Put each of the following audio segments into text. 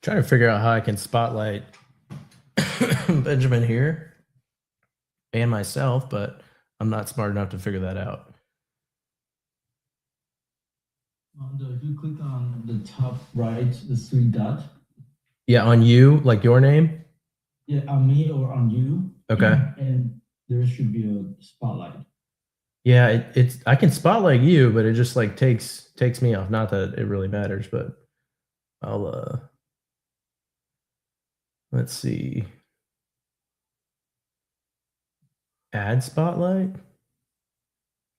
Trying to figure out how I can spotlight Benjamin here and myself, but I'm not smart enough to figure that out. If you click on the top right, the three dot. Yeah, on you, like your name? Yeah, on me or on you. Okay. And there should be a spotlight. Yeah, it's I can spotlight you, but it just like takes me off. Not that it really matters, but I'll let's see. Add spotlight.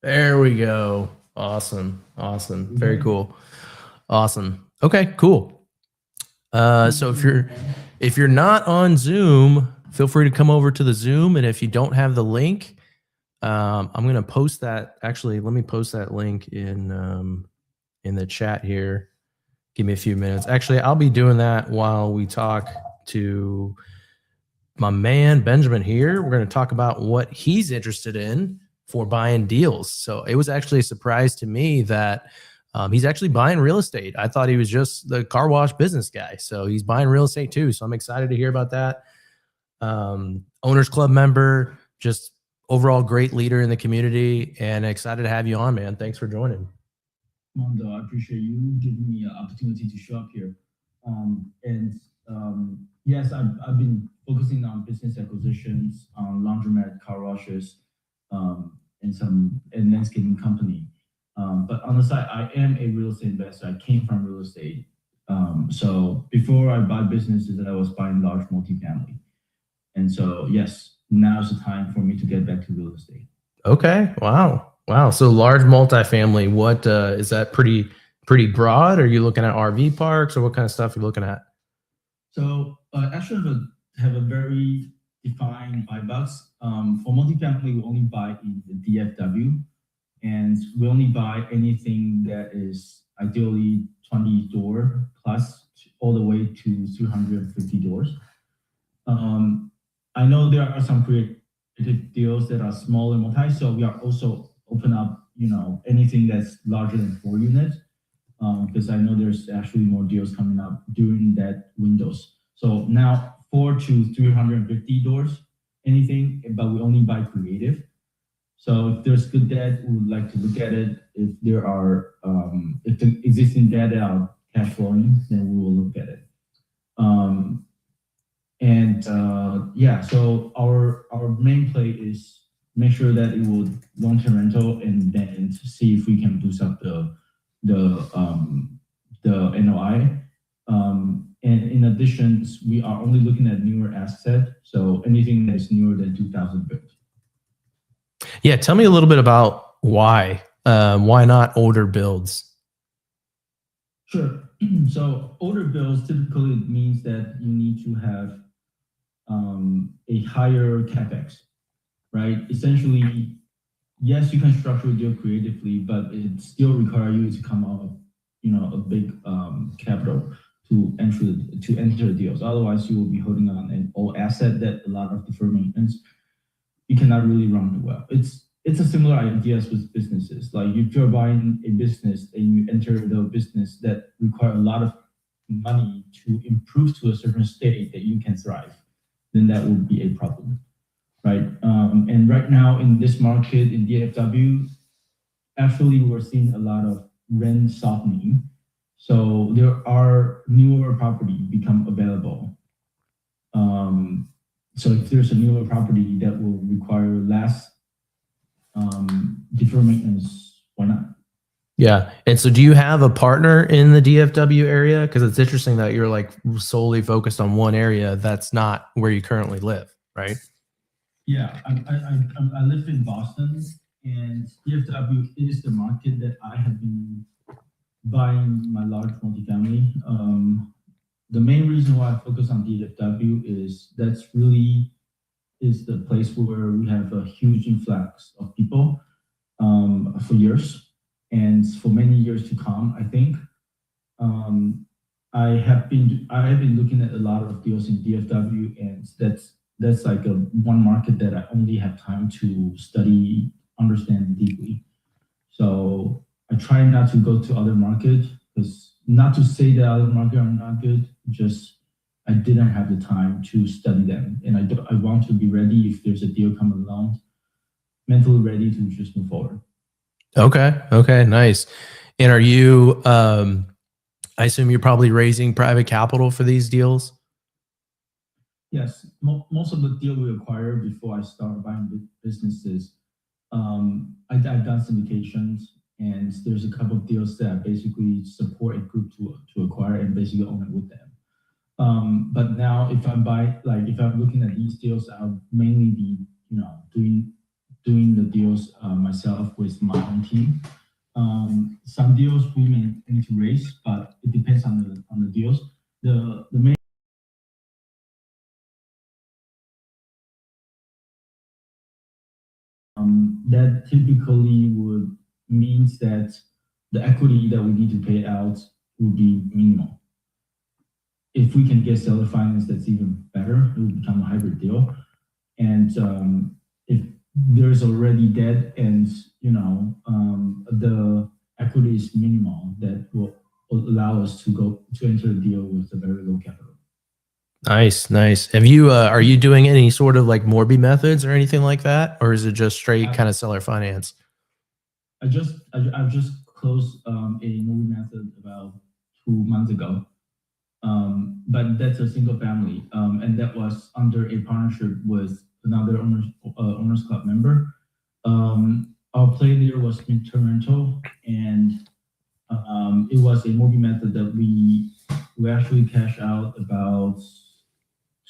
There we go. Awesome. Awesome. Very cool. Awesome. Okay, cool. So if you're not on Zoom, feel free to come over to the Zoom. And if you don't have the link, I'm going to post that. Actually, let me post that link in the chat here. Give me a few minutes. Actually, I'll be doing that while we talk to my man Benjamin here. We're going to talk about what he's interested in for buying deals. So it was actually a surprise to me that he's actually buying real estate. I thought he was just the car wash business guy. So he's buying real estate too. So I'm excited to hear about that. Owners Club member, just overall great leader in the community, and excited to have you on, man. Thanks for joining. Mondo, I appreciate you giving me an opportunity to show up here. Yes, I've been focusing on business acquisitions, on laundromat, car washes, and landscaping company. But on the side, I am a real estate investor. I came from real estate. So before I buy businesses, I was buying large multifamily. And so, yes, now's the time for me to get back to real estate. Okay. Wow. Wow. So large multifamily, what is that pretty broad? Are you looking at RV parks or what kind of stuff are you looking at? So actually have a very defined buy box. For multifamily, we only buy in the DFW, and we only buy anything that is ideally 20 door plus all the way to 350 doors. I know there are some creative deals that are smaller multi, so we are also open up, anything that's larger than 4 units, because I know there's actually more deals coming up during that windows. So now 4 to 350 doors, anything, but we only buy creative. So if there's good debt, we would like to look at it. If there are, if the existing debt are cash flowing, then we will look at it. So our main play is make sure that it will long-term rental, and then to see if we can boost up the NOI. And in addition, we are only looking at newer asset, so anything that is newer than 2000 built. Yeah, tell me a little bit about why not older builds? Sure. So older builds typically means that you need to have a higher capex, right? Essentially, yes, you can structure a deal creatively, but it still requires you to come up, a big capital to enter the deals. Otherwise, you will be holding on an old asset that a lot of deferred maintenance. You cannot really run it well. It's a similar idea as with businesses. Like if you're buying a business and you enter the business that require a lot of money to improve to a certain state that you can thrive, then that would be a problem, right? And right now in this market in DFW, actually we're seeing a lot of rent softening. So there are newer property become available. So if there's a newer property that will require less deferred maintenance, why not? Yeah. And so do you have a partner in the DFW area? Because it's interesting that you're like solely focused on one area that's not where you currently live, right? Yeah, I live in Boston, and DFW is the market that I have been buying my large multifamily. The main reason why I focus on DFW is that's really is the place where we have a huge influx of people for years, and for many years to come. I think I have been looking at a lot of deals in DFW, and that's like one market that I only have time to study, understand deeply. So I try not to go to other markets because not to say that other market are not good, just I didn't have the time to study them, and I want to be ready if there's a deal come along, mentally ready to just move forward. Okay. Okay. Nice. And are you, I assume you're probably raising private capital for these deals? Yes, most of the deal we acquire before I start buying businesses, I've done syndications, and there's a couple of deals that I basically support a group to acquire and basically own it with them. But now, if if I'm looking at these deals, I'll mainly be, doing the deals myself with my own team. Some deals we may need to raise, but it depends on the deals. The main that typically would means that the equity that we need to pay out will be minimal. If we can get seller finance, that's even better. It will become a hybrid deal. And if there's already debt and the equity is minimal, that will allow us to enter a deal with a very low capital. Nice. Nice. Have you, are you doing any sort of like Morby methods or anything like that? Or is it just straight kind of seller finance? I've just closed a movie method about 2 months ago. But that's a single family, and that was under a partnership with another owners club member. Our play there was midterm rental, and it was a movie method that we actually cashed out about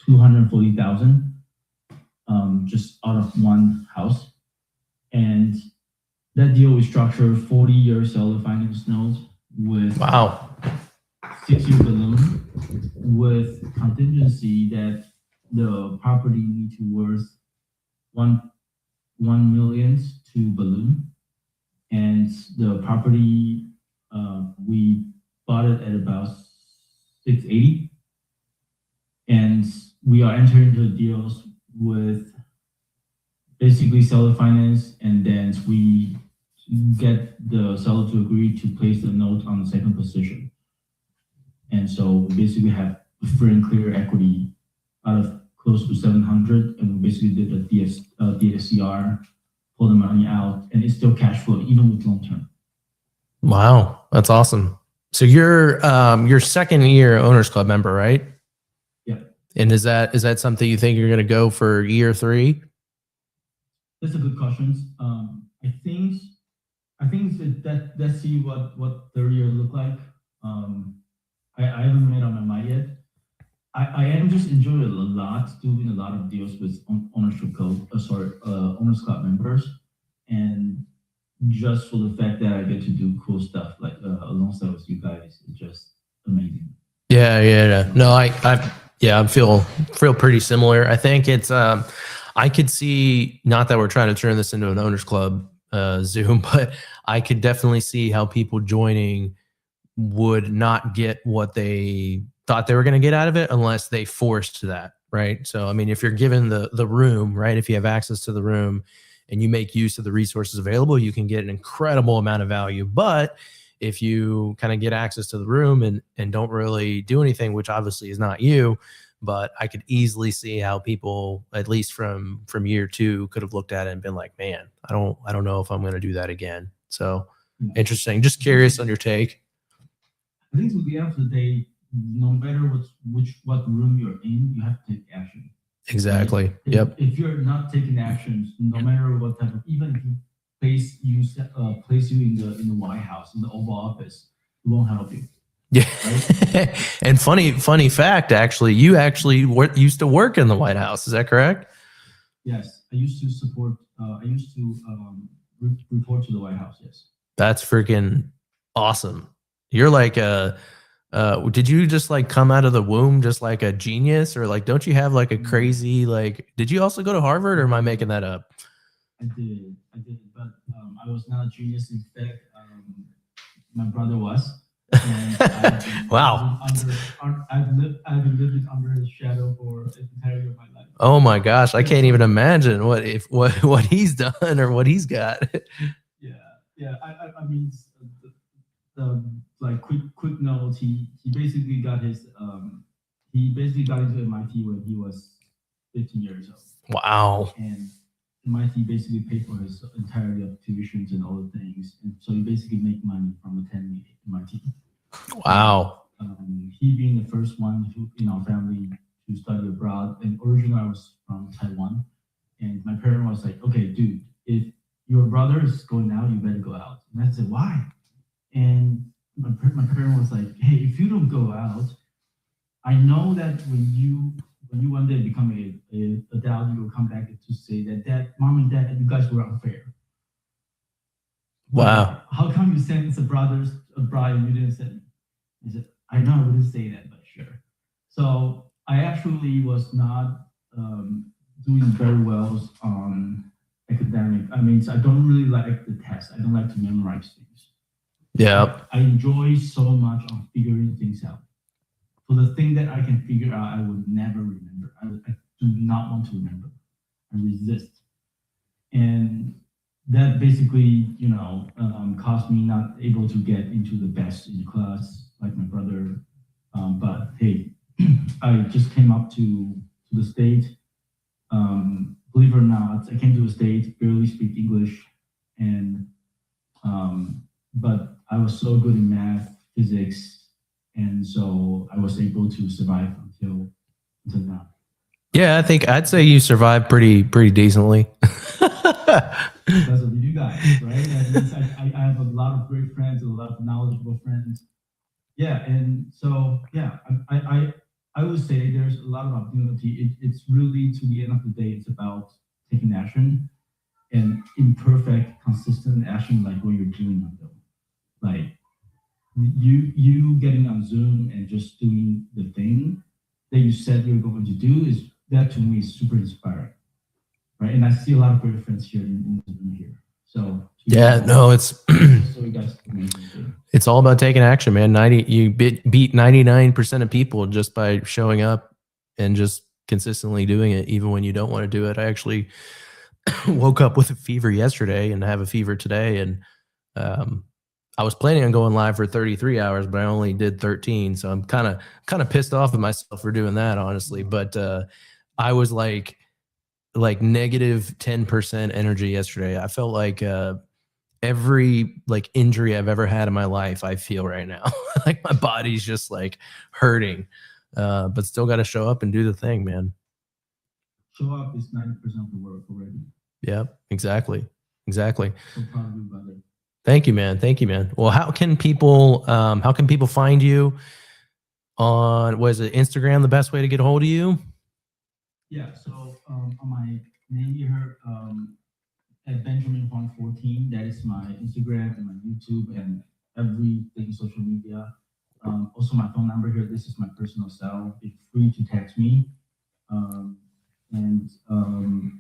240,000, just out of one house, and that deal we structured 40-year seller finance notes with Wow. 6-year balloon with contingency that the property need to worth 1 million to balloon, and the property we bought it at about 680, and we are entering into deals with basically seller finance, and then we get the seller to agree to place the note on the second position. And so we basically have free and clear equity out of close to 700, and we basically did a DSCR, pull the money out, and it's still cash flow even with long term. Wow, that's awesome. So you're your second year owners club member, right? Yeah. And is that something you think you're going to go for year 3? That's a good question. I think that let's see what third year look like. I haven't made up my mind yet. I am just enjoying a lot, doing a lot of deals with owners club members, and just for the fact that I get to do cool stuff like alongside with you guys, it's just amazing. Yeah. No, I feel pretty similar. I think it's I could see, not that we're trying to turn this into an owners club Zoom, but I could definitely see how people joining would not get what they thought they were going to get out of it unless they forced that, right? So, I mean, if you're given the room, right, if you have access to the room and you make use of the resources available, you can get an incredible amount of value. But if you kind of get access to the room and don't really do anything, which obviously is not you, but I could easily see how people, at least from year 2, could have looked at it and been like, man, I don't know if I'm going to do that again. So interesting. Just curious on your take. I think at the end of the day, no matter what room you're in, you have to take action. Exactly. Right? Yep. If you're not taking actions, no matter what type of, even if you place you in the White House, in the Oval Office, it won't help you. Yeah. Right? And funny fact, actually, you actually used to work in the White House. Is that correct? Yes, I used to support. I used to report to the White House. Yes. That's freaking awesome. You're like did you just like come out of the womb just like a genius, or like don't you have like a crazy, like, did you also go to Harvard, or am I making that up? I did, but I was not a genius. In fact, my brother was. And wow. I've been living under his shadow for the entirety of my life. Oh my gosh, I can't even imagine what he's done or what he's got. Yeah. I mean, the like quick notes. He basically got his he basically got into MIT when he was 15 years old. Wow. And MIT basically paid for his entirety of tuitions and all the things, and so he basically make money from attending MIT. Wow. He being the first one in our family to study abroad, and originally I was from Taiwan, and my parent was like, "Okay, dude, if your brother is going out, you better go out." And I said, "Why?" And my parent was like, "Hey, if you don't go out, I know that when you one day become a adult, you will come back to say that mom and dad, you guys were unfair. Wow. How come you sent the brothers abroad and you didn't send me?" I said, "I know I wouldn't say that, but sure." So I actually was not doing very well on academic. I mean, I don't really like the test. I don't like to memorize things. Yeah. I enjoy so much on figuring things out. So the thing that I can figure out, I would never remember. I do not want to remember. I resist. And that basically, caused me not able to get into the best in class like my brother. But hey, I just came up to the state. Believe it or not, I came to the state, barely speak English, and but I was so good in math, physics, and so I was able to survive until now. Yeah, I think I'd say you survived pretty decently. Because of you guys, right? I have a lot of great friends, a lot of knowledgeable friends. Yeah, and so yeah, I would say there's a lot of opportunity. It's really, to the end of the day, it's about taking action and imperfect, consistent action, like what you're doing on them. Like you getting on Zoom and just doing the thing that you said you're going to do, is that to me is super inspiring, right? And I see a lot of great friends here in the room here. So yeah, no, it's so you guys amazing. It's all about taking action, man. You beat 99% of people just by showing up and just consistently doing it, even when you don't want to do it. I actually woke up with a fever yesterday and have a fever today, and I was planning on going live for 33 hours, but I only did 13. So I'm kind of pissed off at myself for doing that, honestly. But I was like negative 10% energy yesterday. I felt like every like injury I've ever had in my life, I feel right now. Like my body's just like hurting, but still got to show up and do the thing, man. Show up is 90% of the work already. Yeah, exactly. So proud of you, brother. Thank you, man. Thank you, man. Well, how can people find you on, what is it, Instagram, the best way to get a hold of you? Yeah, so on my name here, at Benjamin Huang 14, that is my Instagram and my YouTube and everything social media. Also my phone number here, this is my personal cell. Feel free to text me.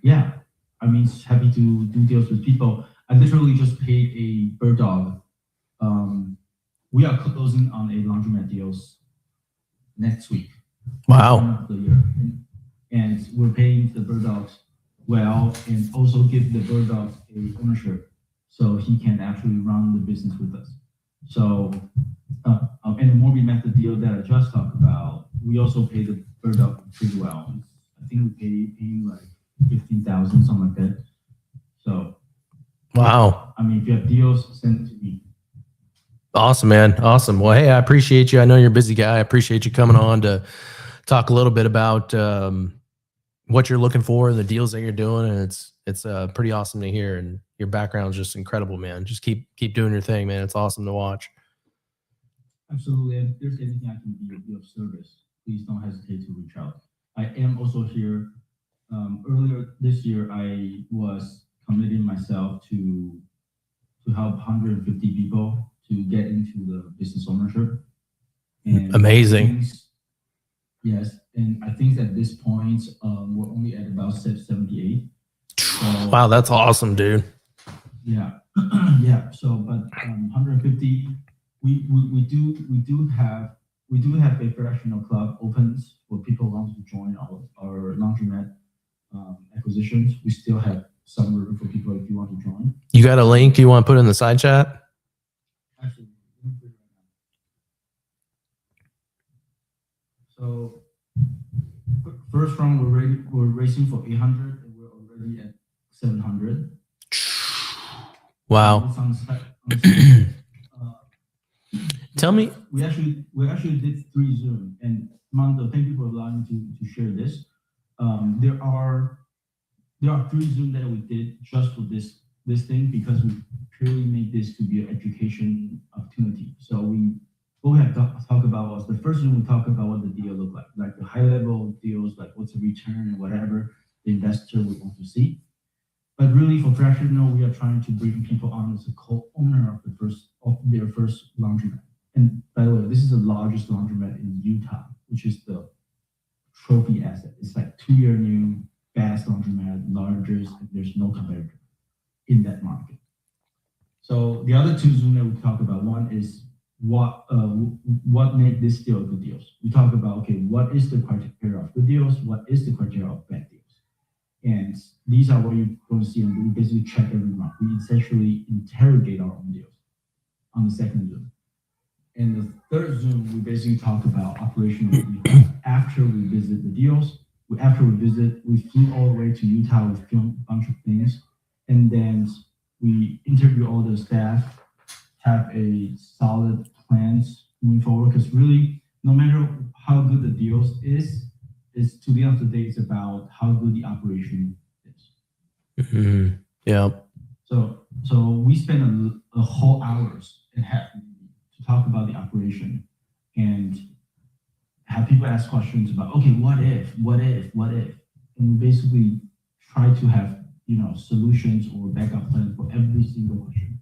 Yeah, I mean, happy to do deals with people. I literally just paid a bird dog. We are closing on a laundromat deals next week. Wow. Of the year. And we're paying the bird dogs well, and also give the bird dog a ownership so he can actually run the business with us. So, and the mortgage method deal that I just talked about, we also pay the bird dog pretty well. I think we pay him like 15,000, something like that. So, wow. I mean, if you have deals, send it to me. Awesome, man. Awesome. Well, hey, I appreciate you. I know you're a busy guy. I appreciate you coming on to talk a little bit about what you're looking for and the deals that you're doing. And it's pretty awesome to hear. And your background is just incredible, man. Just keep doing your thing, man. It's awesome to watch. Absolutely. And if there's anything I can be of service, please don't hesitate to reach out. I am also here. Earlier this year, I was committing myself to help 150 people to get into the business ownership. And amazing. Yes, and I think at this point, we're only at about 78. So, wow, that's awesome, dude. Yeah, yeah. So, but 150, we do have a fractional club opens for people who want to join our laundromat acquisitions. We still have some room for people if you want to join. You got a link you want to put in the side chat? Actually, So first round we're racing for 800 and we're already at 700. Wow. It's on the Tell me. We actually did 3 Zoom, and Mando, thank you for allowing me to share this. There are 3 Zoom that we did just for this thing because we purely made this to be an education opportunity. So what we have talked about was the first Zoom we talked about what the deal looked like the high level deals, like what's the return and whatever the investor would want to see. But really, for fractional, we are trying to bring people on as a co-owner of their first laundromat. And by the way, this is the largest laundromat in Utah, which is the trophy asset. It's like 2-year new, fast laundromat, largest, and there's no competitor in that market. So the other 2 Zoom that we talk about, one is what made this deal good deals. We talk about, okay, what is the criteria of good deals? What is the criteria of bad deals? And these are what you're going to see, and we basically check every month. We essentially interrogate our own deals on the second Zoom. And the third Zoom, we basically talk about operational after we visit the deals. After we visit, we flew all the way to Utah, we filmed a bunch of things, and then we interview all the staff, have a solid plans moving forward, because really, no matter how good the deals is to the end of the day, it's about how good the operation is. Mm-hmm. Yeah. So we spend a whole hours and a half to talk about the operation and have people ask questions about, okay, what if, and we basically try to have solutions or backup plans for every single question.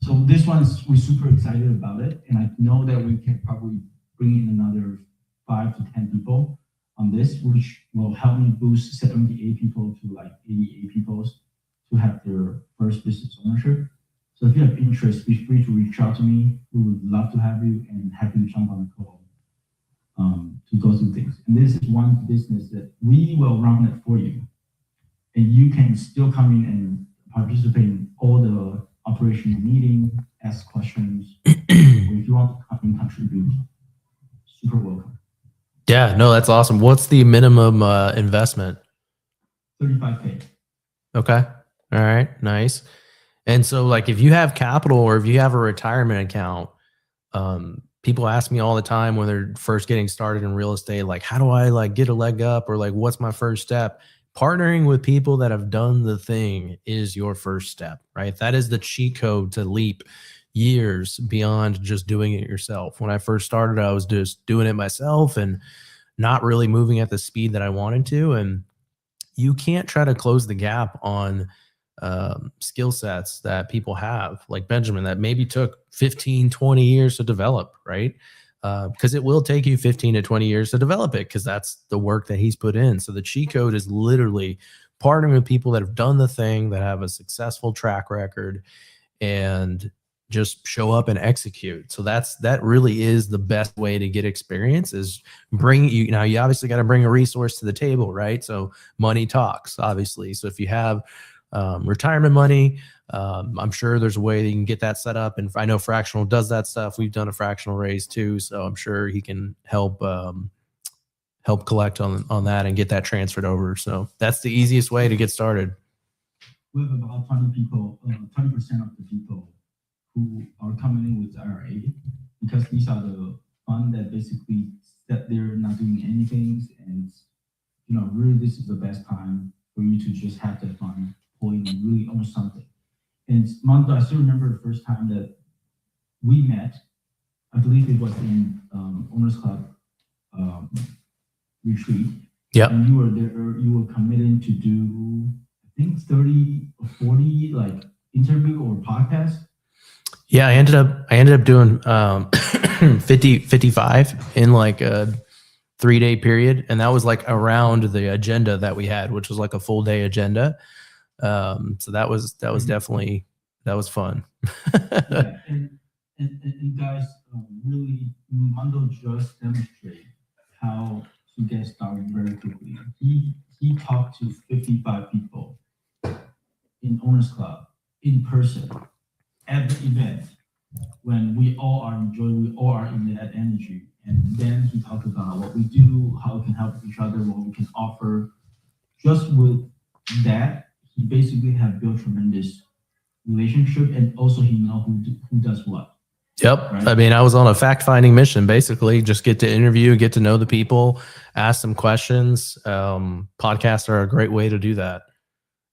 So this we're super excited about it, and I know that we can probably bring in another 5 to 10 people on this, which will help me boost 78 people to like 88 people to have their first business ownership. So if you have interest, be free to reach out to me. We would love to have you and happy to jump on the call to go through things. And this is one business that we will run it for you, and you can still come in and participate in all the operational meeting, ask questions, or if you want to come and contribute, super welcome. Yeah, no, that's awesome. What's the minimum investment? $35K. Okay. All right. Nice. And so like if you have capital or if you have a retirement account, people ask me all the time when they're first getting started in real estate, like, how do I like get a leg up, or like, what's my first step? Partnering with people that have done the thing is your first step, right? That is the cheat code to leap years beyond just doing it yourself. When I first started, I was just doing it myself and not really moving at the speed that I wanted to. And you can't try to close the gap on skill sets that people have, like Benjamin, that maybe took 15, 20 years to develop, right? Because it will take you 15 to 20 years to develop it, because that's the work that he's put in. So the cheat code is literally partnering with people that have done the thing, that have a successful track record, and just show up and execute. So that really is the best way to get experience, is bring you obviously got to bring a resource to the table, right? So money talks, obviously. So if you have retirement money, I'm sure there's a way that you can get that set up. And I know Fractional does that stuff. We've done a fractional raise too, so I'm sure he can help collect on that and get that transferred over. So that's the easiest way to get started. We have about 20 people, 20% of the people who are coming in with IRA, because these are the fund that basically that they're not doing anything, and really this is the best time for you to just have that fund point and really own something. And Mondo, I still remember the first time that we met. I believe it was in Owners Club retreat. Yeah. And you were there. You were committed to do, I think, 30 or 40 like interview or podcast. Yeah, I ended up doing 55 in like a 3-day period, and that was like around the agenda that we had, which was like a full day agenda. So that was definitely, that was fun. Yeah, and guys, really, Mondo just demonstrated how to get started very quickly. He talked to 55 people in Owners Club in person at the event, when we all are enjoying, we all are in that energy, And then he talked about what we do, how we can help each other, what we can offer. Just with that, he basically have built tremendous relationship, and also he know who does what. Yep. Right. I mean, I was on a fact-finding mission, basically. Just get to interview, get to know the people, ask some questions. Podcasts are a great way to do that.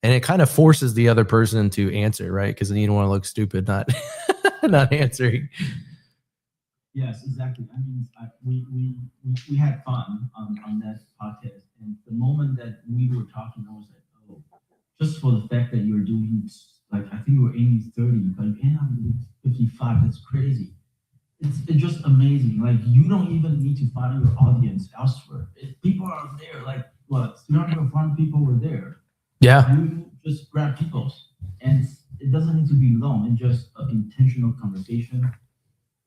And it kind of forces the other person to answer, right? Because then you don't want to look stupid not not answering. Yes, exactly. I mean, we had fun on that podcast. And the moment that we were talking, I was like, oh, just for the fact that you're doing, like, I think you were aiming 30, but you end up with 55. That's crazy. It's just amazing. Like, you don't even need to find your audience elsewhere. If people are there, like, what, 300 people were there. Yeah. You just grab people's, and it doesn't need to be long, and just an intentional conversation.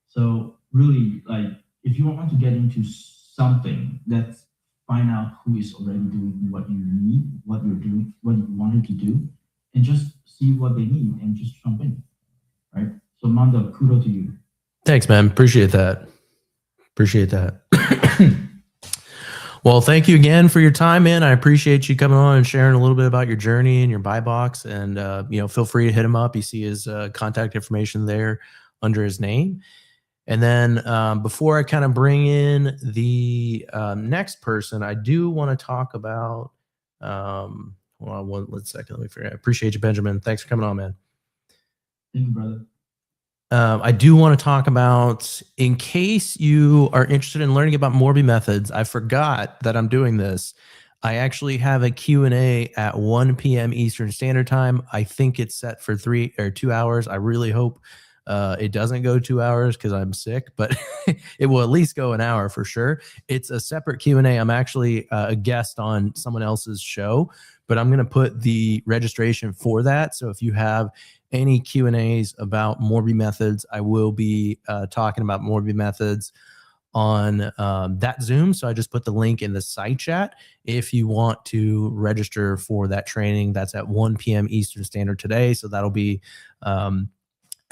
So really, like, if you want to get into something, let's find out who is already doing what you need, what you're doing, what you wanted to do, and just see what they need and just jump in, right? So Manda, kudos to you. Thanks, man. Appreciate that. Appreciate that. Well, thank you again for your time, man. I appreciate you coming on and sharing a little bit about your journey and your buy box. And feel free to hit him up. You see his contact information there under his name. And then before I kind of bring in the next person, I do want to talk about. Hold on one second. Let me figure out. I appreciate you, Benjamin. Thanks for coming on, man. Thank you, brother. I do want to talk about, in case you are interested in learning about Morby methods, I forgot that I'm doing this. I actually have a Q&A at 1 p.m. Eastern Standard Time. I think it's set for 3 or 2 hours. I really hope it doesn't go 2 hours because I'm sick, but it will at least go an hour for sure. It's a separate Q&A. I'm actually a guest on someone else's show, but I'm going to put the registration for that. So if you have any Q&As about Morby methods, I will be talking about Morby methods on that Zoom. So I just put the link in the side chat. If you want to register for that training, that's at 1 p.m. Eastern Standard today. So that'll be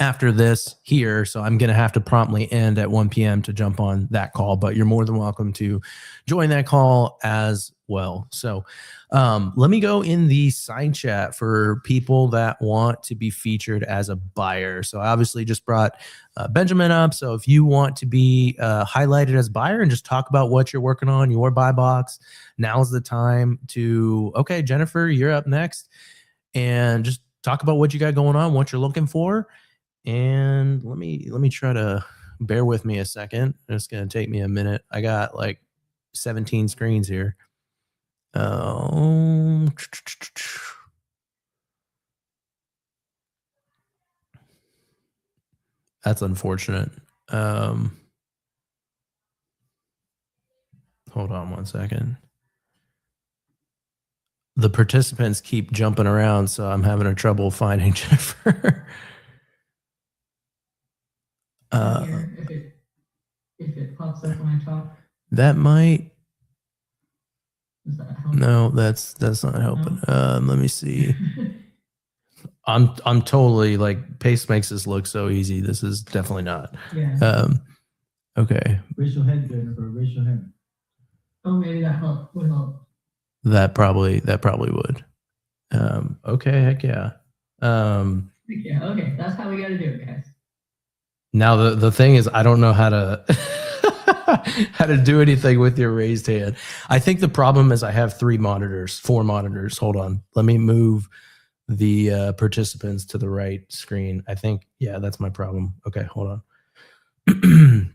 after this here. So I'm going to have to promptly end at 1 p.m. to jump on that call, but you're more than welcome to join that call as well. So let me go in the side chat for people that want to be featured as a buyer. So I obviously just brought Benjamin up. So if you want to be highlighted as buyer and just talk about what you're working on, your buy box, now's the time to, okay, Jennifer, you're up next, and just talk about what you got going on, what you're looking for. And let me try to, bear with me a second. It's going to take me a minute. I got like 17 screens here. That's unfortunate. Hold on one second. The participants keep jumping around, so I'm having a trouble finding Jennifer. If it pops up when I talk. That might. Does that help? No, that's not helping. No? Let me see. I'm totally, like, Pace makes this look so easy. This is definitely not. Yeah. Okay. Raise your hand, Jennifer. Raise your hand. Oh, maybe that would help. That probably would. Okay, heck yeah. Yeah, okay. That's how we gotta do it, guys. Now the thing is, I don't know how to how to do anything with your raised hand. I think the problem is I have 4 monitors. Hold on. Let me move the participants to the right screen. I think, yeah, that's my problem. Okay, hold on.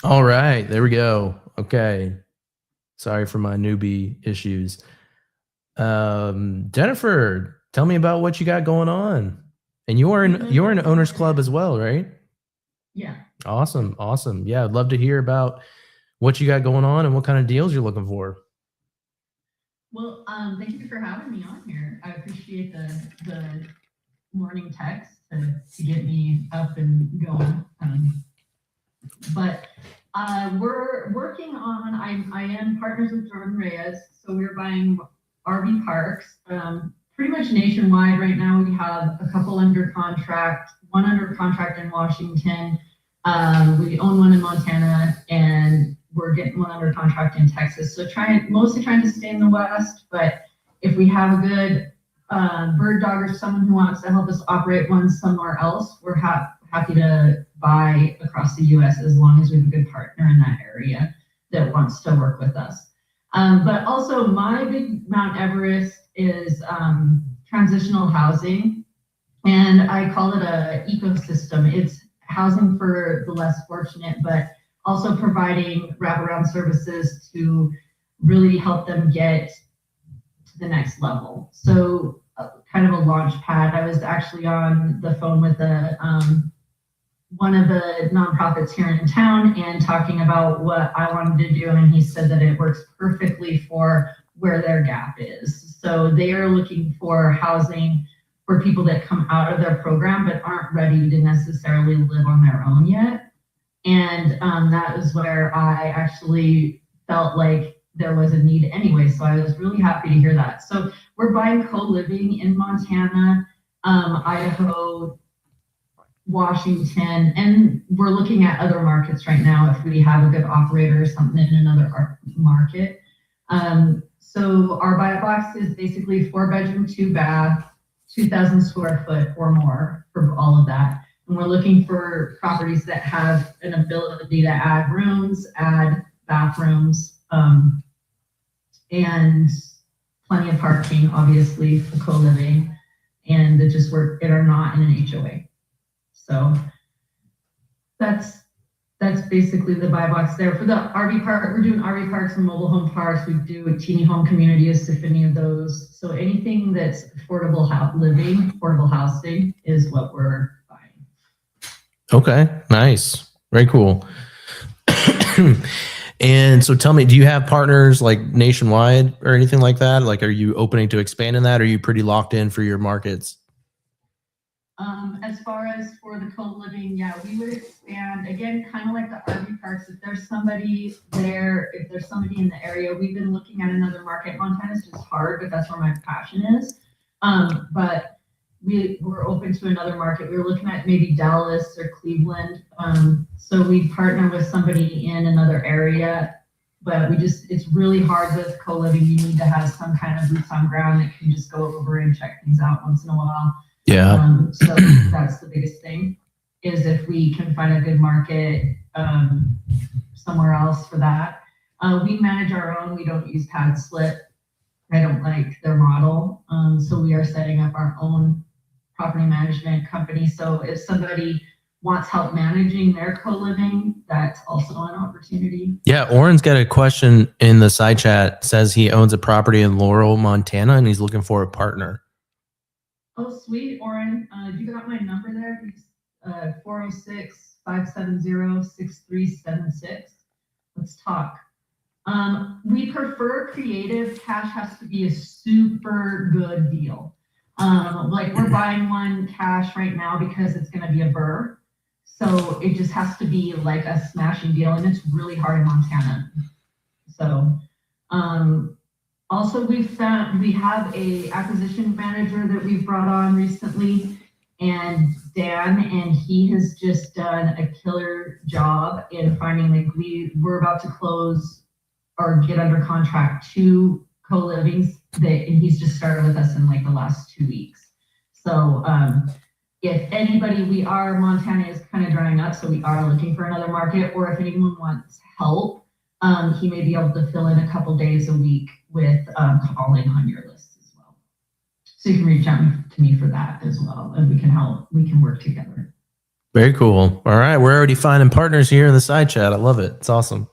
All right, there we go. Okay. Sorry for my newbie issues. Jennifer, tell me about what you got going on. And you're in Owners Club as well, right? Yeah. Awesome. Yeah, I'd love to hear about what you got going on and what kind of deals you're looking for. Well, thank you for having me on here. I appreciate the morning text to get me up and going. But we're working on, I am partners with Jordan Reyes, so we're buying RV parks pretty much nationwide right now. We have a couple under contract, one under contract in Washington, We own one in Montana, and we're getting one under contract in Texas. So mostly trying to stay in the West, but if we have a good bird dog or someone who wants to help us operate one somewhere else, we're happy to buy across the U.S. as long as we have a good partner in that area that wants to work with us. But also my big Mount Everest is transitional housing, and I call it a ecosystem. It's housing for the less fortunate, but also providing wraparound services to really help them get to the next level. So kind of a launch pad. I was actually on the phone with one of the nonprofits here in town and talking about what I wanted to do, and he said that it works perfectly for where their gap is. So they are looking for housing for people that come out of their program but aren't ready to necessarily live on their own yet. And that is where I actually felt like there was a need anyway. So I was really happy to hear that. So we're buying co-living in Montana, Idaho, Washington, and we're looking at other markets right now if we have a good operator or something in another market. So our buy box is basically 4-bedroom, 2-bath, 2,000 square foot or more for all of that. And we're looking for properties that have an ability to add rooms, add bathrooms, and plenty of parking, obviously, for co-living, and that just work and are not in an HOA. So that's basically the buy box there. For the RV park, we're doing RV parks and mobile home parks. We do a teeny home communities, if any of those. So anything that's affordable living, affordable housing is what we're buying. Okay, nice. Very cool. And so tell me, do you have partners like nationwide or anything like that? Like, are you opening to expand in that? Or are you pretty locked in for your markets? As far as for the co-living, yeah, we would expand again, kind of like the RV parks. If there's somebody there, if there's somebody in the area, we've been looking at another market. Montana's just hard, but that's where my passion is. But we're open to another market. We were looking at maybe Dallas or Cleveland. So we partner with somebody in another area, but it's really hard with co-living. You need to have some kind of boots on ground that can just go over and check things out once in a while. Yeah. So that's the biggest thing, is if we can find a good market somewhere else for that. We manage our own. We don't use Pad Slip. I don't like their model. So we are setting up our own property management company. So if somebody wants help managing their co-living, that's also an opportunity. Yeah, Oren's got a question in the side chat. Says he owns a property in Laurel, Montana, and he's looking for a partner. Oh, sweet, Oren. You got my number there? 406-570-6376. Let's talk. We prefer creative. Cash has to be a super good deal. Like we're buying one cash right now because it's going to be a burr. So it just has to be like a smashing deal, and it's really hard in Montana. So, also we have a acquisition manager that we've brought on recently, and Dan, and he has just done a killer job in finding, like, we're about to close or get under contract 2 co-livings and he's just started with us in like the last 2 weeks. So if anybody, Montana is kind of drying up, so we are looking for another market, or if anyone wants help, he may be able to fill in a couple days a week with calling on your list as well. So you can reach out to me for that as well, and we can help. We can work together. Very cool. All right, we're already finding partners here in the side chat. I love it. It's awesome.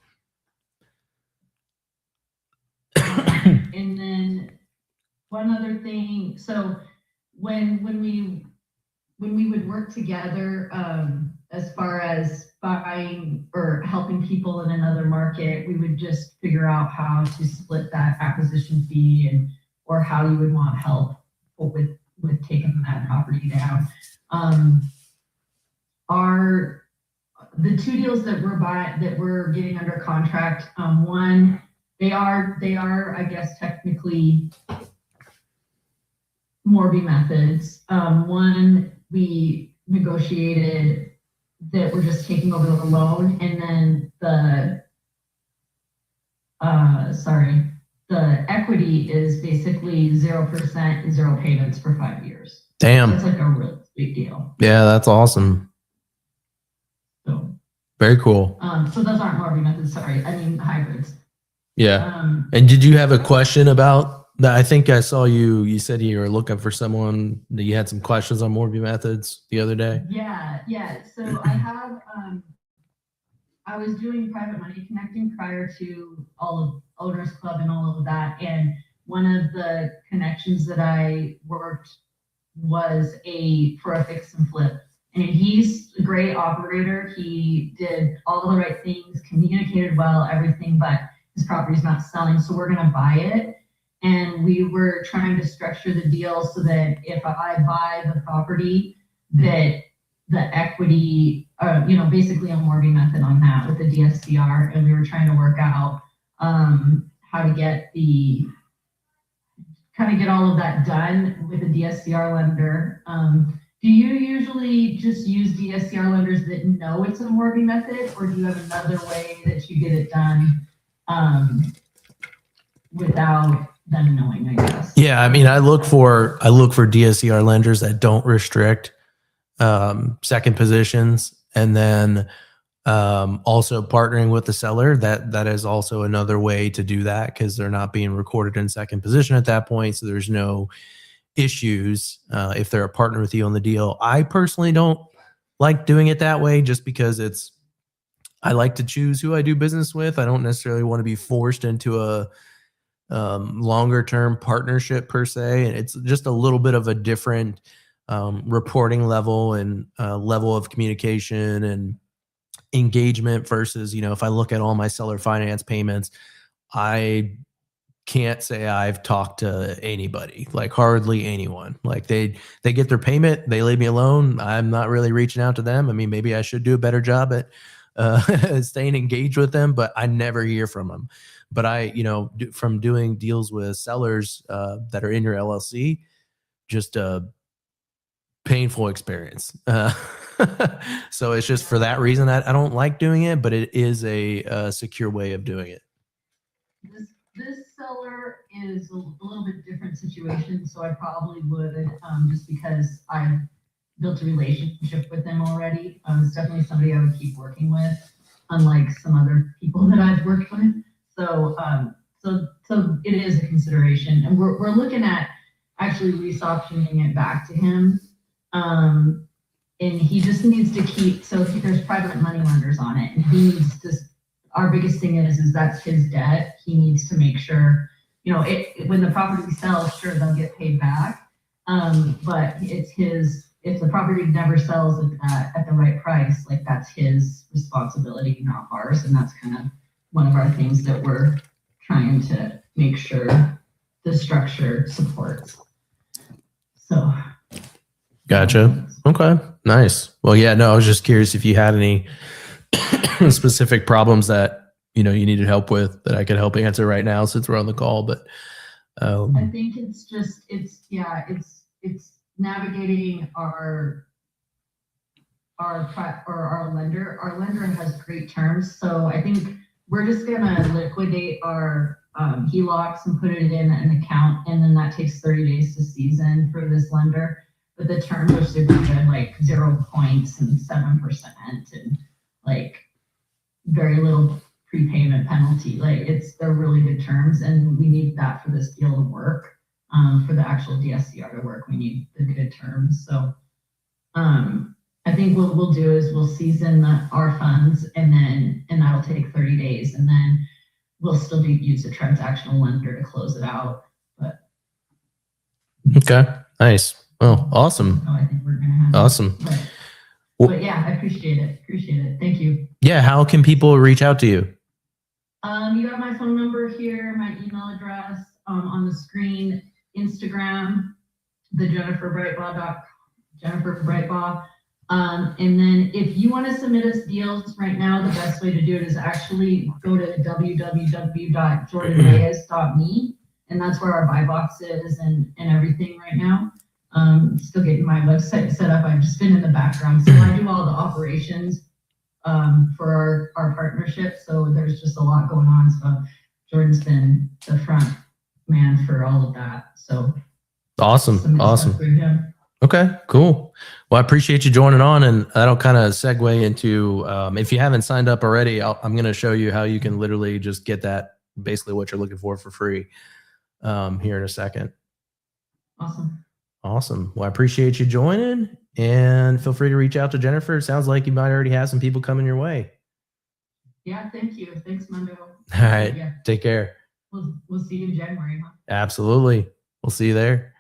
And then one other thing. So when we would work together, as far as buying or helping people in another market, we would just figure out how to split that acquisition fee or how you would want help with taking that property down. The 2 deals that we're getting under contract, one, they are, I guess, technically Morby methods. One, we negotiated that we're just taking over the loan, and then the equity is basically 0% and 0 payments for 5 years. Damn. So it's like a real big deal. Yeah, that's awesome. So very cool. So those aren't mortgage methods. Sorry, I mean hybrids. Yeah. And did you have a question about that? I think I saw you said you were looking for someone that you had some questions on mortgage methods the other day. Yeah. So I have, I was doing private money connecting prior to all of Owners Club and all of that. And one of the connections that I worked was for a fix and flip. And he's a great operator. He did all the right things, communicated well, everything, but his property's not selling. So we're going to buy it. And we were trying to structure the deal so that if I buy the property, that the equity, basically a mortgage method on that with the DSCR. And we were trying to work out how to get all of that done with a DSCR lender. Do you usually just use DSCR lenders that know it's a mortgage method, or do you have another way that you get it done without them knowing, I guess? Yeah, I mean, I look for DSCR lenders that don't restrict second positions, and then also partnering with the seller. That is also another way to do that, because they're not being recorded in second position at that point, so there's no issues if they're a partner with you on the deal. I personally don't like doing it that way, just because I like to choose who I do business with. I don't necessarily want to be forced into a longer term partnership per se, and it's just a little bit of a different reporting level and level of communication and engagement versus, if I look at all my seller finance payments, I can't say I've talked to anybody, like hardly anyone. Like they get their payment, they leave me alone. I'm not really reaching out to them. I mean, maybe I should do a better job at staying engaged with them, but I never hear from them. But from doing deals with sellers that are in your LLC, just a painful experience. So it's just for that reason that I don't like doing it, but it is a secure way of doing it. This seller is a little bit different situation, so I probably would, just because I've built a relationship with them already. It's definitely somebody I would keep working with, unlike some other people that I've worked with. So it is a consideration, and we're looking at actually lease optioning it back to him. And he just needs to keep, so there's private money lenders on it, and he needs to, our biggest thing is that's his debt. He needs to make sure, when the property sells, sure, they'll get paid back. But it's if the property never sells at the right price, like that's his responsibility, not ours. And that's kind of one of our things that we're trying to make sure the structure supports. So. Gotcha. Okay. Nice. Well, yeah, no, I was just curious if you had any specific problems that, you needed help with that I could help answer right now since we're on the call. But I think it's navigating our lender. Our lender has great terms. So I think we're just going to liquidate our HELOCs and put it in an account. And then that takes 30 days to season for this lender. But the terms are super good, like 0 points and 7% and like very little prepayment penalty. Like they're really good terms, and we need that for this deal to work. For the actual DSCR to work, we need the good terms. So I think what we'll do is we'll season our funds, and that'll take 30 days, and then we'll still use a transactional lender to close it out. But okay, nice. Oh, awesome. I think we're gonna have awesome. But yeah, I appreciate it. Thank you. Yeah, how can people reach out to you? You got my phone number here, my email address on the screen, Instagram, the Jennifer Brightbaugh. And then if you want to submit us deals right now, the best way to do it is actually go to www.jordanreyes.me, and that's where our buy box is and everything right now. Still getting my website set up. I've just been in the background. So I do all the operations for our partnership. So there's just a lot going on. So Jordan's been the front man for all of that. So awesome. Awesome. through him. Okay, cool. Well, I appreciate you joining on, and that'll kind of segue into if you haven't signed up already, I'm going to show you how you can literally just get that, basically what you're looking for free here in a second. Awesome. Awesome. Well, I appreciate you joining, and feel free to reach out to Jennifer. It sounds like you might already have some people coming your way. Yeah, thank you. Thanks, Mundo. All right, yeah. Take care. We'll see you in January, huh? Absolutely. We'll see you there.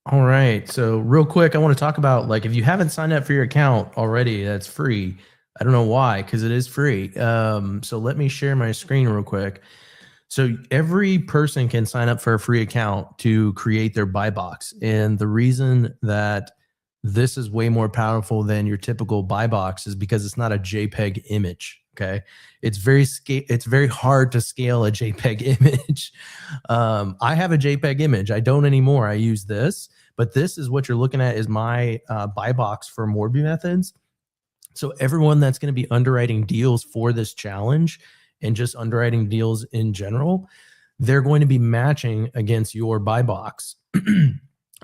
All right. So real quick, I want to talk about, like, if you haven't signed up for your account already, that's free. I don't know why, because it is free. So let me share my screen real quick. So every person can sign up for a free account to create their buy box. And the reason that this is way more powerful than your typical buy box is because it's not a JPEG image. Okay. It's very hard to scale a JPEG image. I have a JPEG image. I don't anymore. I use this, but this is what you're looking at is my buy box for Morby methods. So everyone that's going to be underwriting deals for this challenge and just underwriting deals in general, they're going to be matching against your buy box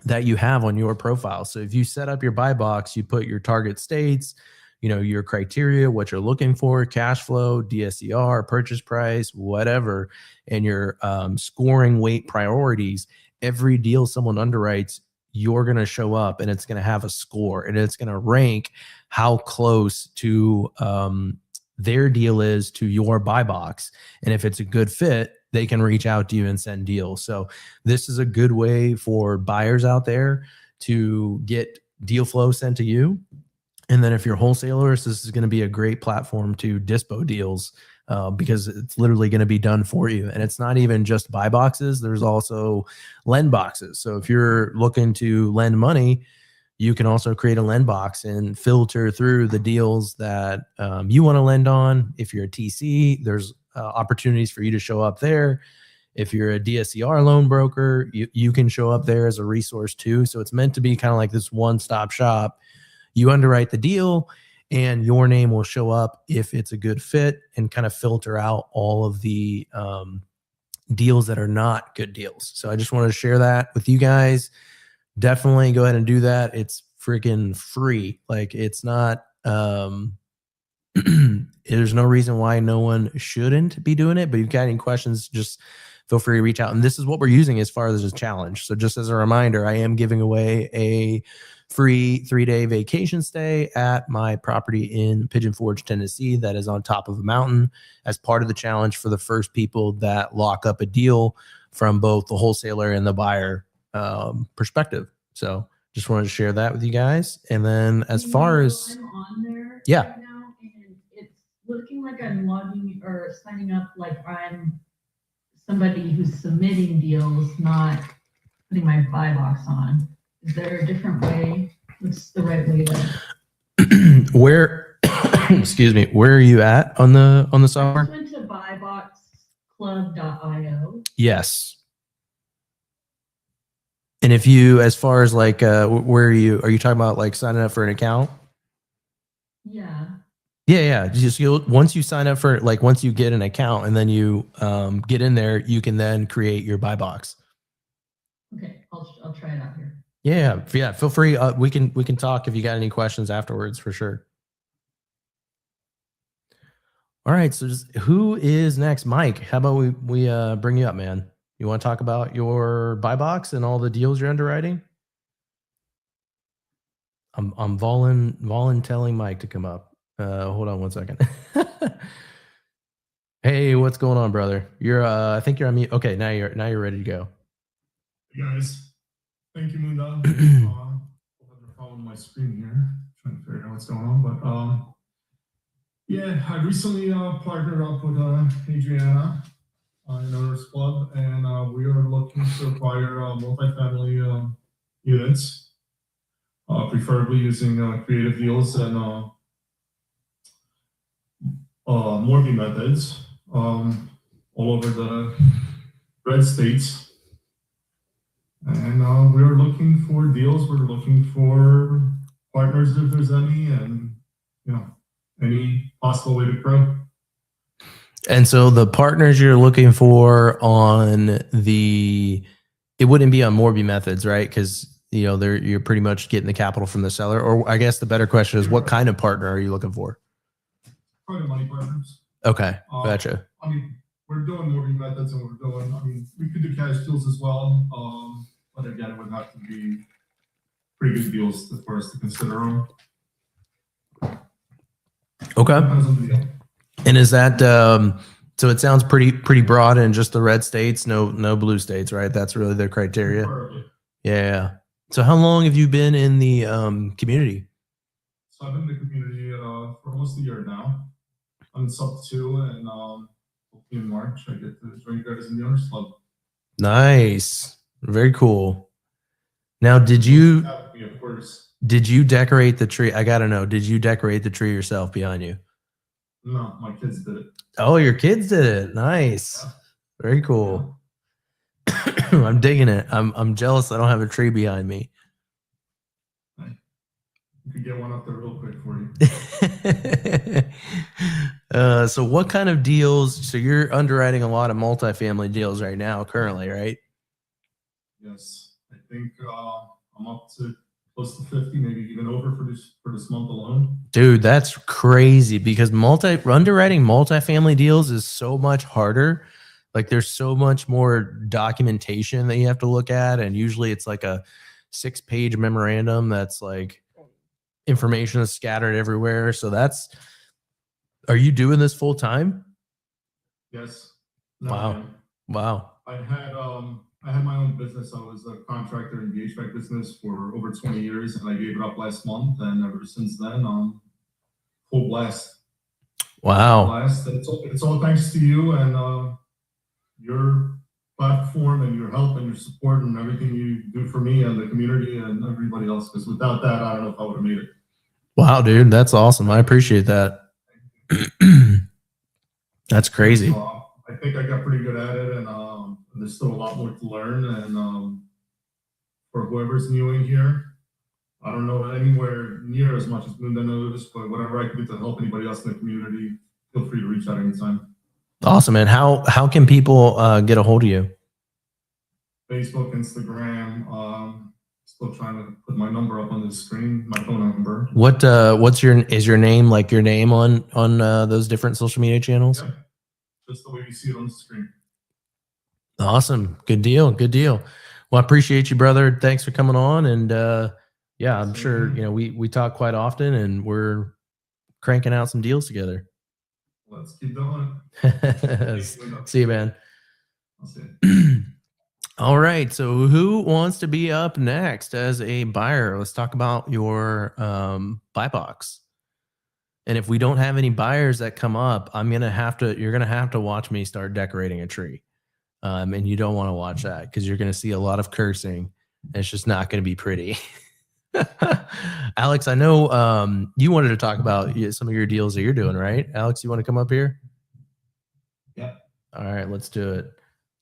that you have on your profile. So if you set up your buy box, you put your target states, you know, your criteria, what you're looking for, cash flow, DSCR, purchase price, whatever, and your scoring weight priorities, every deal someone underwrites, you're going to show up and it's going to have a score and it's going to rank how close to their deal is to your buy box. And if it's a good fit, they can reach out to you and send deals. So this is a good way for buyers out there to get deal flow sent to you. And then if you're wholesalers, this is going to be a great platform to dispo deals because it's literally going to be done for you. And it's not even just buy boxes. There's also lend boxes. So if you're looking to lend money, you can also create a lend box and filter through the deals that you want to lend on. If you're a TC, there's opportunities for you to show up there. If you're a DSCR loan broker, you can show up there as a resource too. So it's meant to be kind of like this one-stop shop. You underwrite the deal and your name will show up if it's a good fit and kind of filter out all of the deals that are not good deals. So I just wanted to share that with you guys. Definitely go ahead and do that. It's freaking free. Like it's not, there's no reason why no one shouldn't be doing it, but if you've got any questions, just feel free to reach out. And this is what we're using as far as a challenge. So just as a reminder, I am giving away a free 3-day vacation stay at my property in Pigeon Forge, Tennessee, that is on top of a mountain as part of the challenge for the first people that lock up a deal from both the wholesaler and the buyer perspective. So just wanted to share that with you guys. And then as far as I'm on there yeah right now, and it's looking like I'm logging or signing up like I'm somebody who's submitting deals, not putting my buy box on. Is there a different way? What's the right way to where excuse me, where are you at on the software? I just went to buyboxclub.io. Yes. And if you, as far as like, where are you talking about like signing up for an account? Yeah. Yeah. Just once you sign up for, like, once you get an account and then you get in there, you can then create your buy box. Okay. I'll try it out here. Yeah. Feel free. We can talk if you got any questions afterwards for sure. All right. So who is next? Mike, how about we bring you up, man? You want to talk about your buy box and all the deals you're underwriting? I'm telling Mike to come up. Hold on one second. Hey, what's going on, brother? You're I think you're on mute. Okay, now you're ready to go. Hey guys, thank you, Munda. I'll have your phone on my screen here, trying to figure out what's going on. But yeah, I recently partnered up with Adriana in Owners Club, and we are looking to acquire multifamily units, preferably using creative deals and Morby methods all over the red states. And we're looking for deals. We're looking for partners if there's any, and any possible way to grow. And so the partners you're looking for on it wouldn't be on Morby Methods, right? Because you're pretty much getting the capital from the seller. Or I guess the better question is, what kind of partner are you looking for? Private money partners. Okay, gotcha. I mean, we're doing Morby Methods, and we could do cash deals as well. But again, it would have to be pretty good deals for us to consider them. Okay. Depends on the deal. And is that so? It sounds pretty broad in just the red states, no blue states, right? That's really their criteria. Preferably. Yeah. So how long have you been in the community? So I've been in the community for almost a year now. I'm in sub 2, and hopefully in March I get to join you guys in the Owners Club. Nice, very cool. Now, did you Of course. decorate the tree? I gotta know. Did you decorate the tree yourself behind you? No, my kids did it. Oh, your kids did it. Nice, Yeah. very cool. I'm digging it. I'm jealous. I don't have a tree behind me. You could get one up there real quick for you. So what kind of deals? So you're underwriting a lot of multifamily deals right now, currently, right? Yes, I think I'm up to close to 50, maybe even over for this month alone. Dude, that's crazy because underwriting multifamily deals is so much harder. Like there's so much more documentation that you have to look at, and usually it's like a 6-page memorandum that's like information is scattered everywhere. So are you doing this full time? Yes. No, Wow. Wow. I had my own business. I was a contractor in the HVAC business for over 20 years, and I gave it up last month. And ever since then, full blast. Wow. Full blast. It's all thanks to you and your platform and your help and your support and everything you do for me and the community and everybody else. Because without that, I don't know if I would have made it. Wow, dude, that's awesome. I appreciate that. That's crazy. So, I think I got pretty good at it, and there's still a lot more to learn. And for whoever's new in here, I don't know anywhere near as much as Munda knows, but whatever I can do to help anybody else in the community, feel free to reach out anytime. Awesome, man. How can people get a hold of you? Facebook, Instagram. Still trying to put my number up on the screen, my phone number. Is your name like your name on those different social media channels? Yeah, just the way you see it on the screen. Awesome. Good deal. Good deal. Well, I appreciate you, brother. Thanks for coming on. And yeah, I'm sure, we talk quite often and we're cranking out some deals together. Let's keep doing it. See you, man. I'll see you. All right. So who wants to be up next as a buyer? Let's talk about your buy box. And if we don't have any buyers that come up, you're going to have to watch me start decorating a tree. And you don't want to watch that because you're going to see a lot of cursing. And it's just not going to be pretty. Alex, I know you wanted to talk about some of your deals that you're doing, right? Alex, you want to come up here? Yeah. All right, let's do it.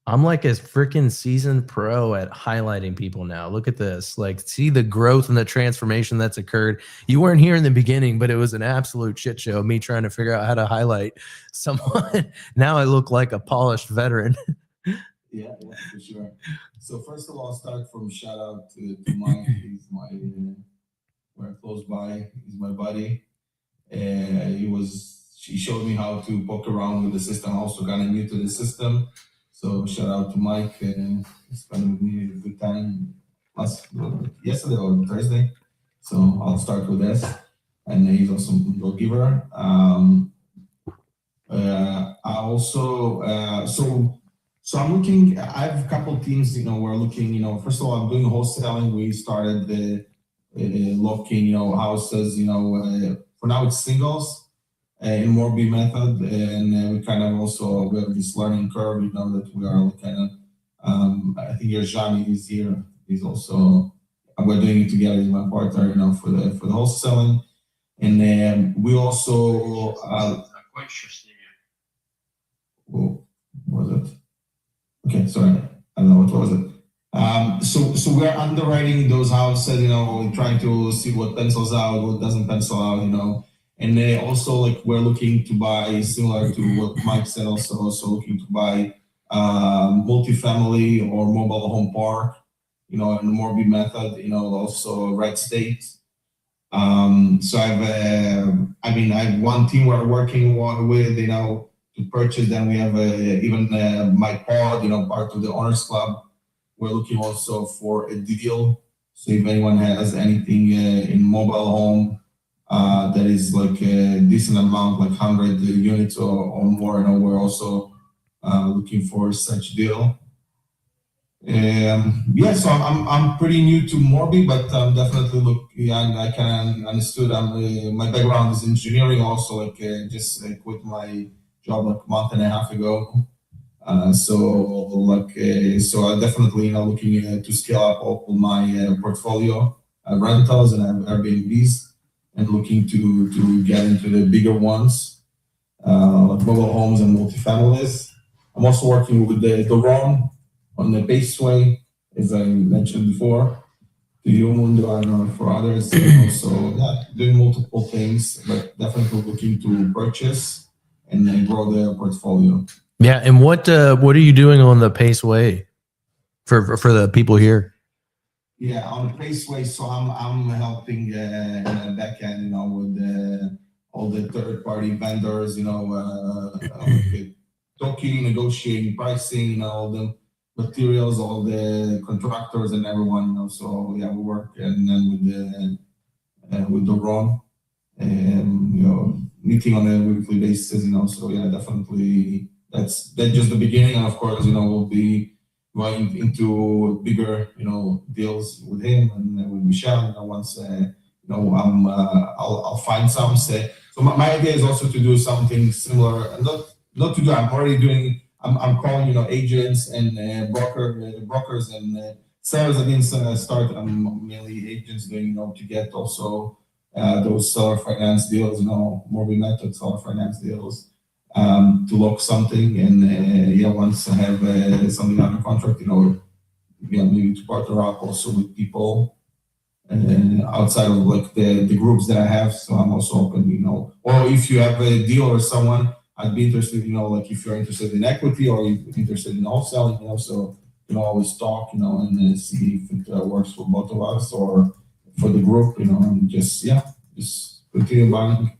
I'm like a freaking seasoned pro at highlighting people now. Look at this. Like, see the growth and the transformation that's occurred. You weren't here in the beginning, but it was an absolute shit show. Me trying to figure out how to highlight someone. Now I look like a polished veteran. Yeah, for sure. So first of all, I'll start from shout out to Mike. He's my we're close by. He's my buddy. He showed me how to poke around with the system. I'm also kind of new to the system. So shout out to Mike. He spent with me a good time yesterday or Thursday. So I'll start with this. And he's also a good giver. So I'm looking, I have a couple of teams, we're looking, first of all, I'm doing wholesaling. We started looking, houses, for now it's singles in Morby method. And we kind of also, we have this learning curve, that we are kind of, I think Johnny is here. He's also, we're doing it together with my partner, for the wholesaling. And then we also, what was it? Okay, sorry, I don't know what was it. So we're underwriting those houses, trying to see what pencils out, what doesn't pencil out, and then also like we're looking to buy, similar to what Mike said, also looking to buy multifamily or mobile home park, in the Morby method, also red state. So I have one team we're working with, to purchase. Then we have even my pod, part of the owners club. We're looking also for a deal. So if anyone has anything in mobile home that is like a decent amount, like 100 units or more, we're also looking for such deal. So I'm pretty new to Morbi, but definitely I can understood. My background is engineering, also just quit my job like a month and a half ago. So I definitely looking to scale up all my portfolio, rentals and Airbnbs, and looking to get into the bigger ones, like mobile homes and multifamilies. I'm also working with the Ron on the Paceway, as I mentioned before. To you, Mundo, I don't know for others. So doing multiple things, but definitely looking to purchase and then grow the portfolio. Yeah, and what are you doing on the Paceway for the people here? Yeah, on the Paceway, so I'm helping in the back end, with all the third party vendors, talking, negotiating pricing, all the materials, all the contractors and everyone, So yeah, we work and then with the Ron, and meeting on a weekly basis, So yeah, definitely that's just the beginning, and of course, we'll be going into bigger, deals with him and with Michelle. Once I'll find some. So my idea is also to do something similar, and not to do. I'm already doing. I'm calling agents and brokers and sellers. I didn't start. I'm mainly agents doing to get also those seller finance deals. Mortgage method seller finance deals. To lock something, and once I have something under contract, maybe to partner up also with people outside of like the groups that I have. So I'm also open, or if you have a deal or someone, I'd be interested, like if you're interested in equity or you're interested in wholesaling, so always talk, and see if it works for both of us or for the group, and just continue buying.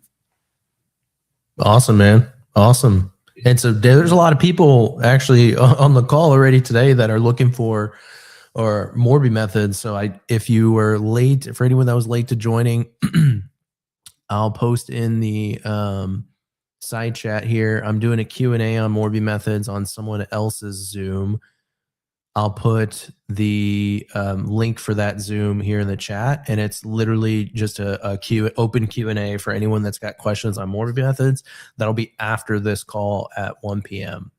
Awesome, man. Awesome. And so there's a lot of people actually on the call already today that are looking for or Morbi methods. So if you were late, for anyone that was late to joining, I'll post in the side chat here. I'm doing a Q&A on Morbi methods on someone else's Zoom. I'll put the link for that Zoom here in the chat, and it's literally just open Q&A for anyone that's got questions on Morbi methods. That'll be after this call at 1 p.m.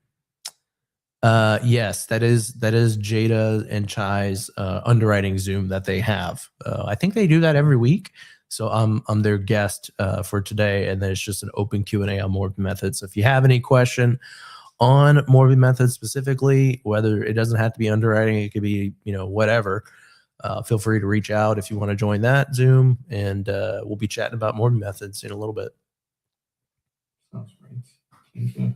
Yes, that is Jada and Chai's underwriting Zoom that they have. I think they do that every week. So I'm their guest for today, and then it's just an open Q&A on Morbi methods. So if you have any question on Morbi methods specifically, whether it doesn't have to be underwriting, it could be whatever. Feel free to reach out if you want to join that Zoom, and we'll be chatting about Morbi methods in a little bit. Sounds great. Thank you.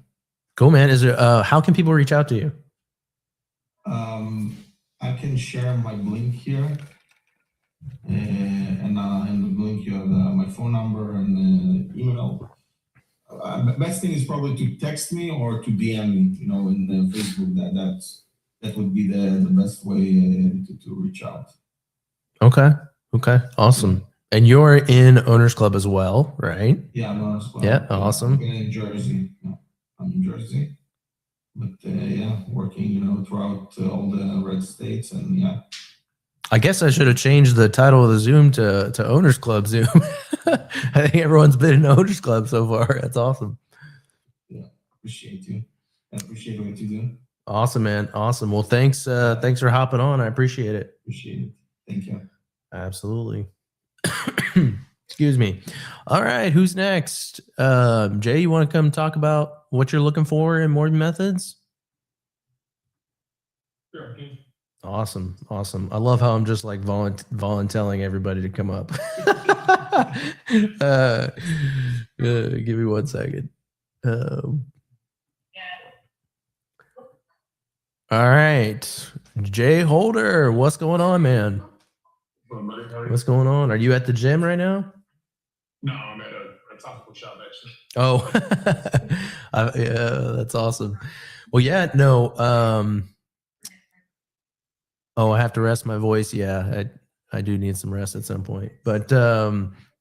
Cool, man. Is there how can people reach out to you? I can share my link here, and the link you have my phone number and email. Best thing is probably to text me or to DM me, in the Facebook. That would be the best way to reach out. Okay. Awesome. Yeah. And you're in Owners Club as well, right? Yeah, I'm Owners Club. Yeah, awesome. I'm in Jersey. I'm in Jersey. But working, throughout all the red states, and I guess I should have changed the title of the Zoom to Owners Club Zoom. I think everyone's been in Owners Club so far. That's awesome. Yeah, appreciate you. I appreciate what you do. Awesome, man. Awesome. Well, thanks for hopping on. I appreciate it. Appreciate it. Thank you. Absolutely. Excuse me. All right, who's next? Jay, you want to come talk about what you're looking for in Morbi methods? Sure. Awesome. Awesome. I love how I'm just like volunteering everybody to come up. Give me 1 second. Um, all right. Jay Holder, what's going on, man? What's going on? Are you at the gym right now? No, I'm at a topical shop actually. Oh, yeah, that's awesome. Well, yeah, no. Oh, I have to rest my voice. Yeah, I do need some rest at some point. But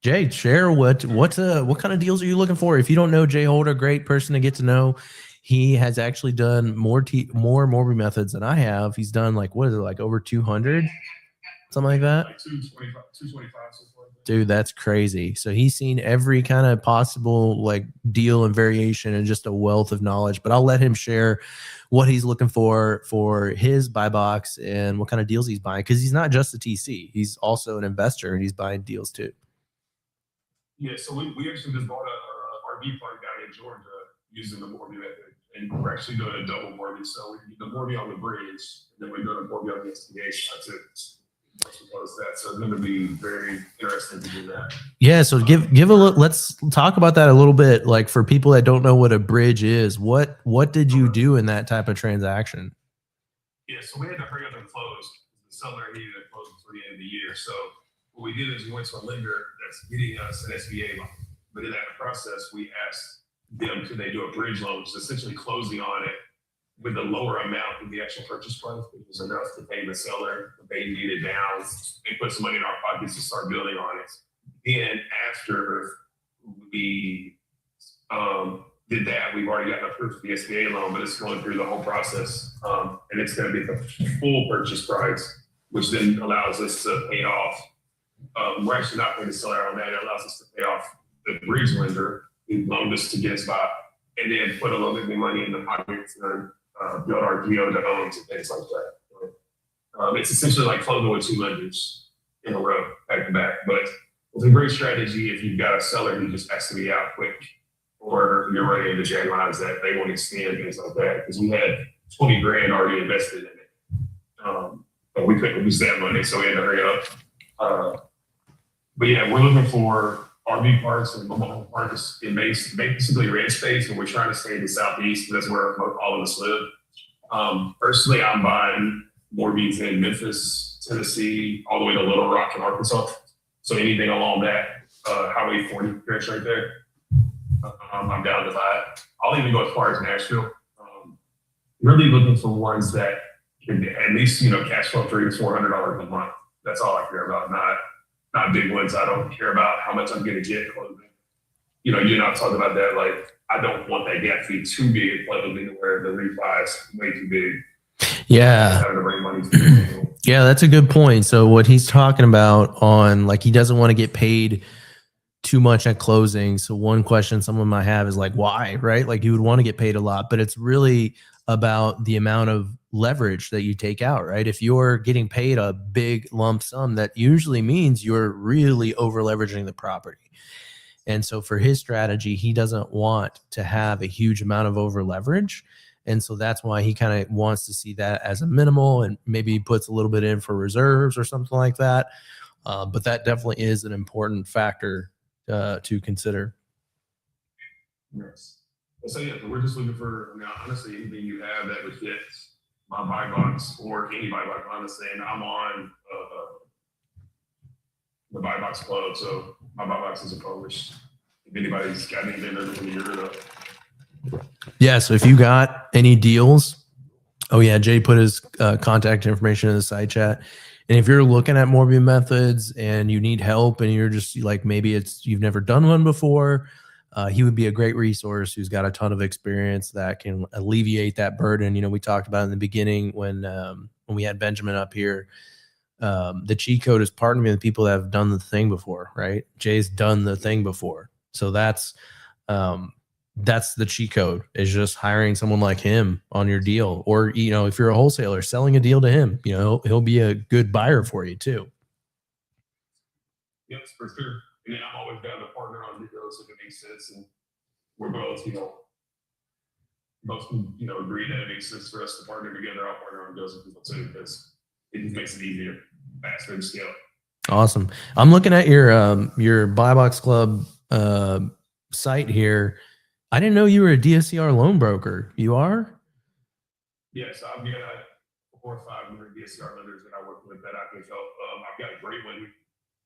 Jay, share what kind of deals are you looking for? If you don't know Jay Holder, great person to get to know. He has actually done more Morby methods than I have. He's done like what is it, like over 200, something like that. Like 225, 225 so far. Dude, that's crazy. So he's seen every kind of possible like deal and variation and just a wealth of knowledge. But I'll let him share what he's looking for his buy box and what kind of deals he's buying, because he's not just a TC, he's also an investor and he's buying deals too. Yeah, so we actually just bought a RV park down in Georgia using the Morby method, and we're actually doing a double Morby. So we do the Morby on the bridge, and then we do the Morby on the instigation. That's it. So it's going to be very interesting to do that. Yeah, so give a look. Let's talk about that a little bit. Like for people that don't know what a bridge is, what did you do in that type of transaction? Yeah, so we had to hurry up and close. The seller needed to close before the end of the year. So what we did is we went to a lender that's getting us an SBA loan. But in that process, we asked them, could they do a bridge loan, which is essentially closing on it with a lower amount than the actual purchase price, which was enough to pay the seller, the they needed down, and put some money in our pockets to start building on it. Then after we did that, we've already gotten approved for the SBA loan, but it's going through the whole process. And it's going to be the full purchase price, which then allows us to pay off. We're actually not paying the seller on that. It allows us to pay off the bridge lender who loaned us to get us by, and then put a little bit more money in the pockets and build our geo to homes and things like that. It's essentially like closing with 2 lenders in a row, back to back. But it's a great strategy if you've got a seller who just has to be out quick, or you're running into deadlines that they won't extend, things like that. Because we had 20 grand already invested in it. But we couldn't lose that money, so we had to hurry up. But yeah, we're looking for RV parks and mobile home parks in basically red space, and we're trying to stay in the southeast. That's where all of us live. Personally, I'm buying Morbies in Memphis, Tennessee, all the way to Little Rock in Arkansas. So anything along that Highway 40 stretch right there, I'm down to buy it. I'll even go as far as Nashville. Really looking for ones that can at least cash flow $300 to $400 a month. That's all I care about. Not big ones. I don't care about how much I'm going to get closing. You and I talked about that. Like, I don't want that gap to be too big at closing where the refi is way too big. Yeah. Having to bring money to the table. Yeah, that's a good point. So what he's talking about on like he doesn't want to get paid too much at closing. So one question someone might have is like, why, right? Like you would want to get paid a lot, but it's really about the amount of leverage that you take out, right? If you're getting paid a big lump sum, that usually means you're really over leveraging the property. And so for his strategy, he doesn't want to have a huge amount of over leverage. And so that's why he kind of wants to see that as a minimal, and maybe he puts a little bit in for reserves or something like that. But that definitely is an important factor to consider. Yes. So yeah, we're just looking for, honestly, anything you have that would fit my buy box or any buy box, honestly. And I'm on the buy box club, so my buy box is published. If anybody's got anything they're looking to get rid of. Yeah, so if you got any deals, oh yeah, Jay put his contact information in the side chat. And if you're looking at Morbius methods and you need help and you're just like, maybe you've never done one before, he would be a great resource who's got a ton of experience that can alleviate that burden. We talked about in the beginning when we had Benjamin up here, the cheat code is partnering with people that have done the thing before, right? Jay's done the thing before. So that's the cheat code, is just hiring someone like him on your deal. Or, if you're a wholesaler, selling a deal to him, he'll be a good buyer for you too. Yes, for sure. And I'm always down to partner on deals if it makes sense. And we're both, agree that it makes sense for us to partner together. I'll partner on deals with people too, because it just makes it easier, faster to scale. Awesome. I'm looking at your Buy Box Club site here. I didn't know you were a DSCR loan broker. You are? Yes, I've got 4 or 5 different DSCR lenders that I work with that I can help. I've got a great one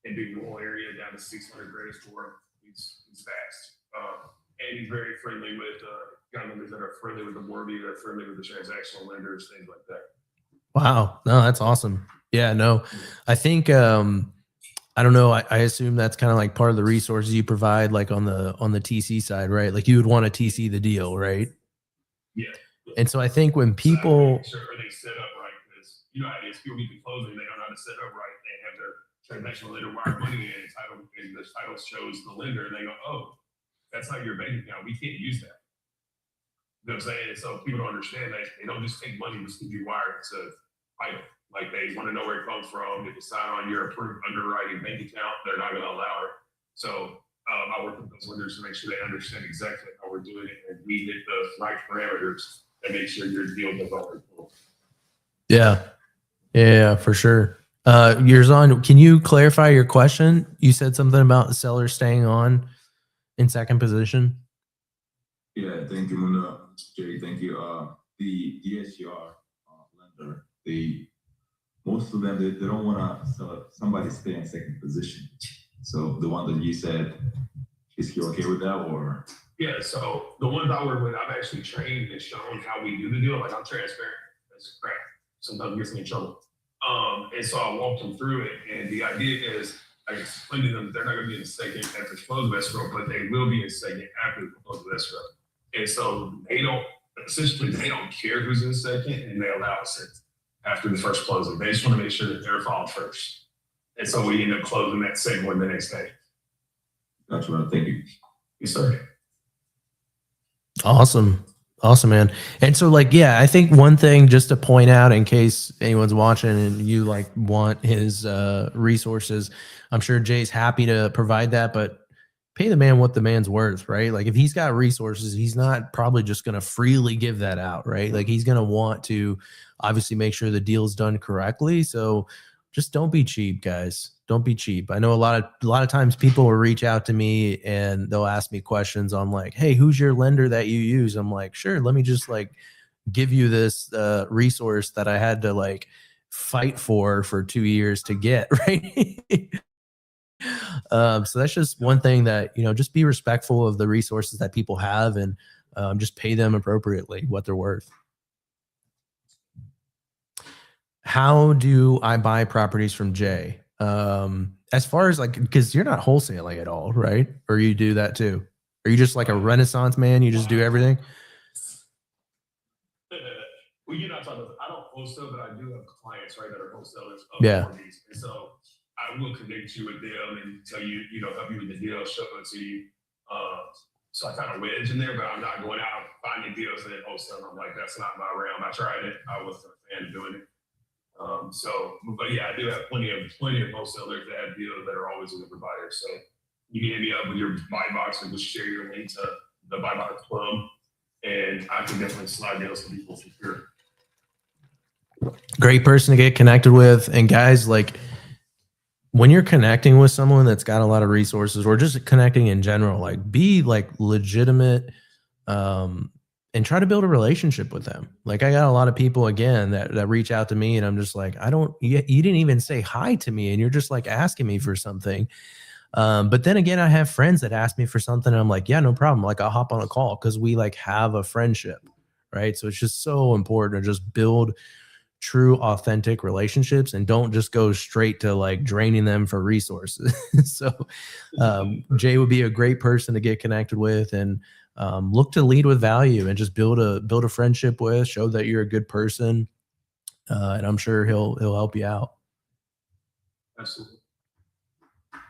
in the rural area down to 600 grades for him. He's fast. And he's very friendly with got lenders that are friendly with the mortgage, that are friendly with the transactional lenders, things like that. Wow. No, that's awesome. Yeah, no, I think, I don't know. I assume that's kind of like part of the resources you provide, like on the TC side, right? Like you would want to TC the deal, right? Yeah. And so I think when people, Sure, they set up right, because you know how it is, people get to closing, they don't know how to set up right. They have their transactional lender wire money in, and the title shows the lender, and they go, "Oh, that's not your bank account. We can't use that." You know what I'm saying? So people don't understand that they don't just take money just because you wire it to title. Like they want to know where it comes from. If you sign on your approved underwriting bank account, they're not going to allow it. So I work with those lenders to make sure they understand exactly how we're doing it, and we hit the right parameters and make sure your deal does all right. yeah, for sure. Yerzan, can you clarify your question? You said something about the seller staying on in second position. Yeah, thank you, Munda. Jay, thank you. The DSCR lender, most of them they don't want to sell somebody stay in second position. So the one that you said, is he okay with that or? Yeah, so the ones I work with, I've actually trained and shown how we do the deal. Like I'm transparent. That's crap. Sometimes it gets me in trouble. And so I walked them through it. And the idea is I explained to them they're not going to be in second after close of escrow, but they will be in second after the close of escrow. And so they don't care who's in second, and they allow us in after the first closing. They just want to make sure that they're filed first. And so we end up closing that second one the next day. Gotcha, man. Thank you. Yes, sir. Awesome, man. And so, like, yeah, I think one thing just to point out in case anyone's watching and you like want his resources, I'm sure Jay's happy to provide that, but pay the man what the man's worth, right? Like if he's got resources, he's not probably just going to freely give that out, right? Like he's going to want to obviously make sure the deal's done correctly. So just don't be cheap, guys. Don't be cheap. I know a lot of times people will reach out to me and they'll ask me questions on like, hey, who's your lender that you use? I'm like, sure, let me just like give you this resource that I had to like fight for 2 years to get, right? So that's just one thing that, just be respectful of the resources that people have and just pay them appropriately what they're worth. How do I buy properties from Jay? As far as like, because you're not wholesaling at all, right? Or you do that too? Are you just like a Renaissance man? You just do everything? Well, you're not talking about, I don't wholesale, but I do have clients, right, that are wholesalers of Yeah. mortgages. And so I will connect you with them and tell you, help you with the deal, show it to you. So I kind of wedge in there, but I'm not going out finding deals and then wholesaling. I'm like, that's not my realm. I tried it. I wasn't a fan of doing it. But yeah, I do have plenty of wholesalers that have deals that are always looking for buyers. So you can hit me up with your buy box and just share your link to the Buy Box Club, and I can definitely slide deals to people for sure. Great person to get connected with. And guys, like when you're connecting with someone that's got a lot of resources or just connecting in general, like be like legitimate, and try to build a relationship with them. Like I got a lot of people again that reach out to me and I'm just like, you didn't even say hi to me and you're just like asking me for something. But then again, I have friends that ask me for something and I'm like, yeah, no problem. Like I'll hop on a call because we like have a friendship, right? So it's just so important to just build true, authentic relationships and don't just go straight to like draining them for resources. So Jay would be a great person to get connected with and look to lead with value and just build a friendship with, show that you're a good person. And I'm sure he'll help you out. Absolutely.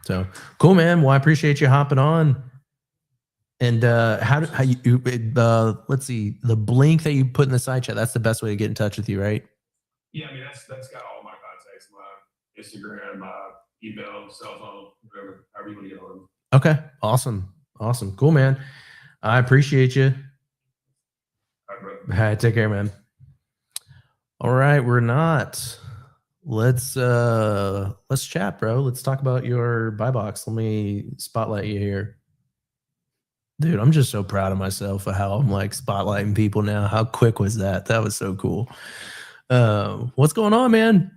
So cool, man. Well, I appreciate you hopping on. And how you let's see, the link that you put in the side chat, that's the best way to get in touch with you, right? Yeah, I mean that's got all my contacts, my Instagram, my email, cell phone, whatever, however you want to get on. Okay, awesome, cool, man. I appreciate you. All right, bro. All right, take care, man. All right, we're not let's chat, bro. Let's talk about your buy box. Let me spotlight you here. Dude, I'm just so proud of myself for how I'm like spotlighting people now. How quick was that? That was so cool. What's going on, man?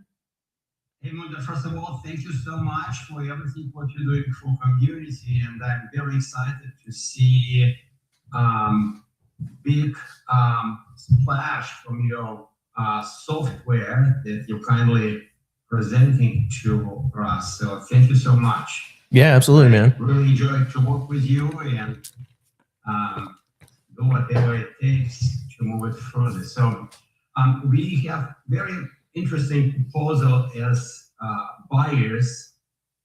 Hey, Mundo, first of all, thank you so much for everything what you're doing for community, and I'm very excited to see big splash from your software that you're kindly presenting to us. So thank you so much. Yeah, absolutely, man. Really enjoyed to work with you and do whatever it takes to move it further. So we have very interesting proposal as buyers.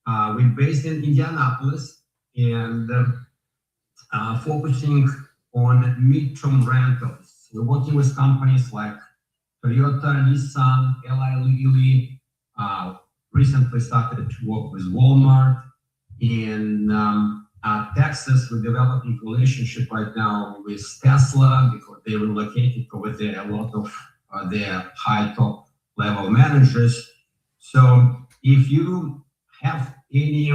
We're based in Indianapolis and focusing on mid-term rentals. We're working with companies like Toyota, Nissan, Eli Lilly. Recently started to work with Walmart. In Texas, we're developing relationship right now with Tesla because they relocated over there a lot of their high top level managers. So if you have any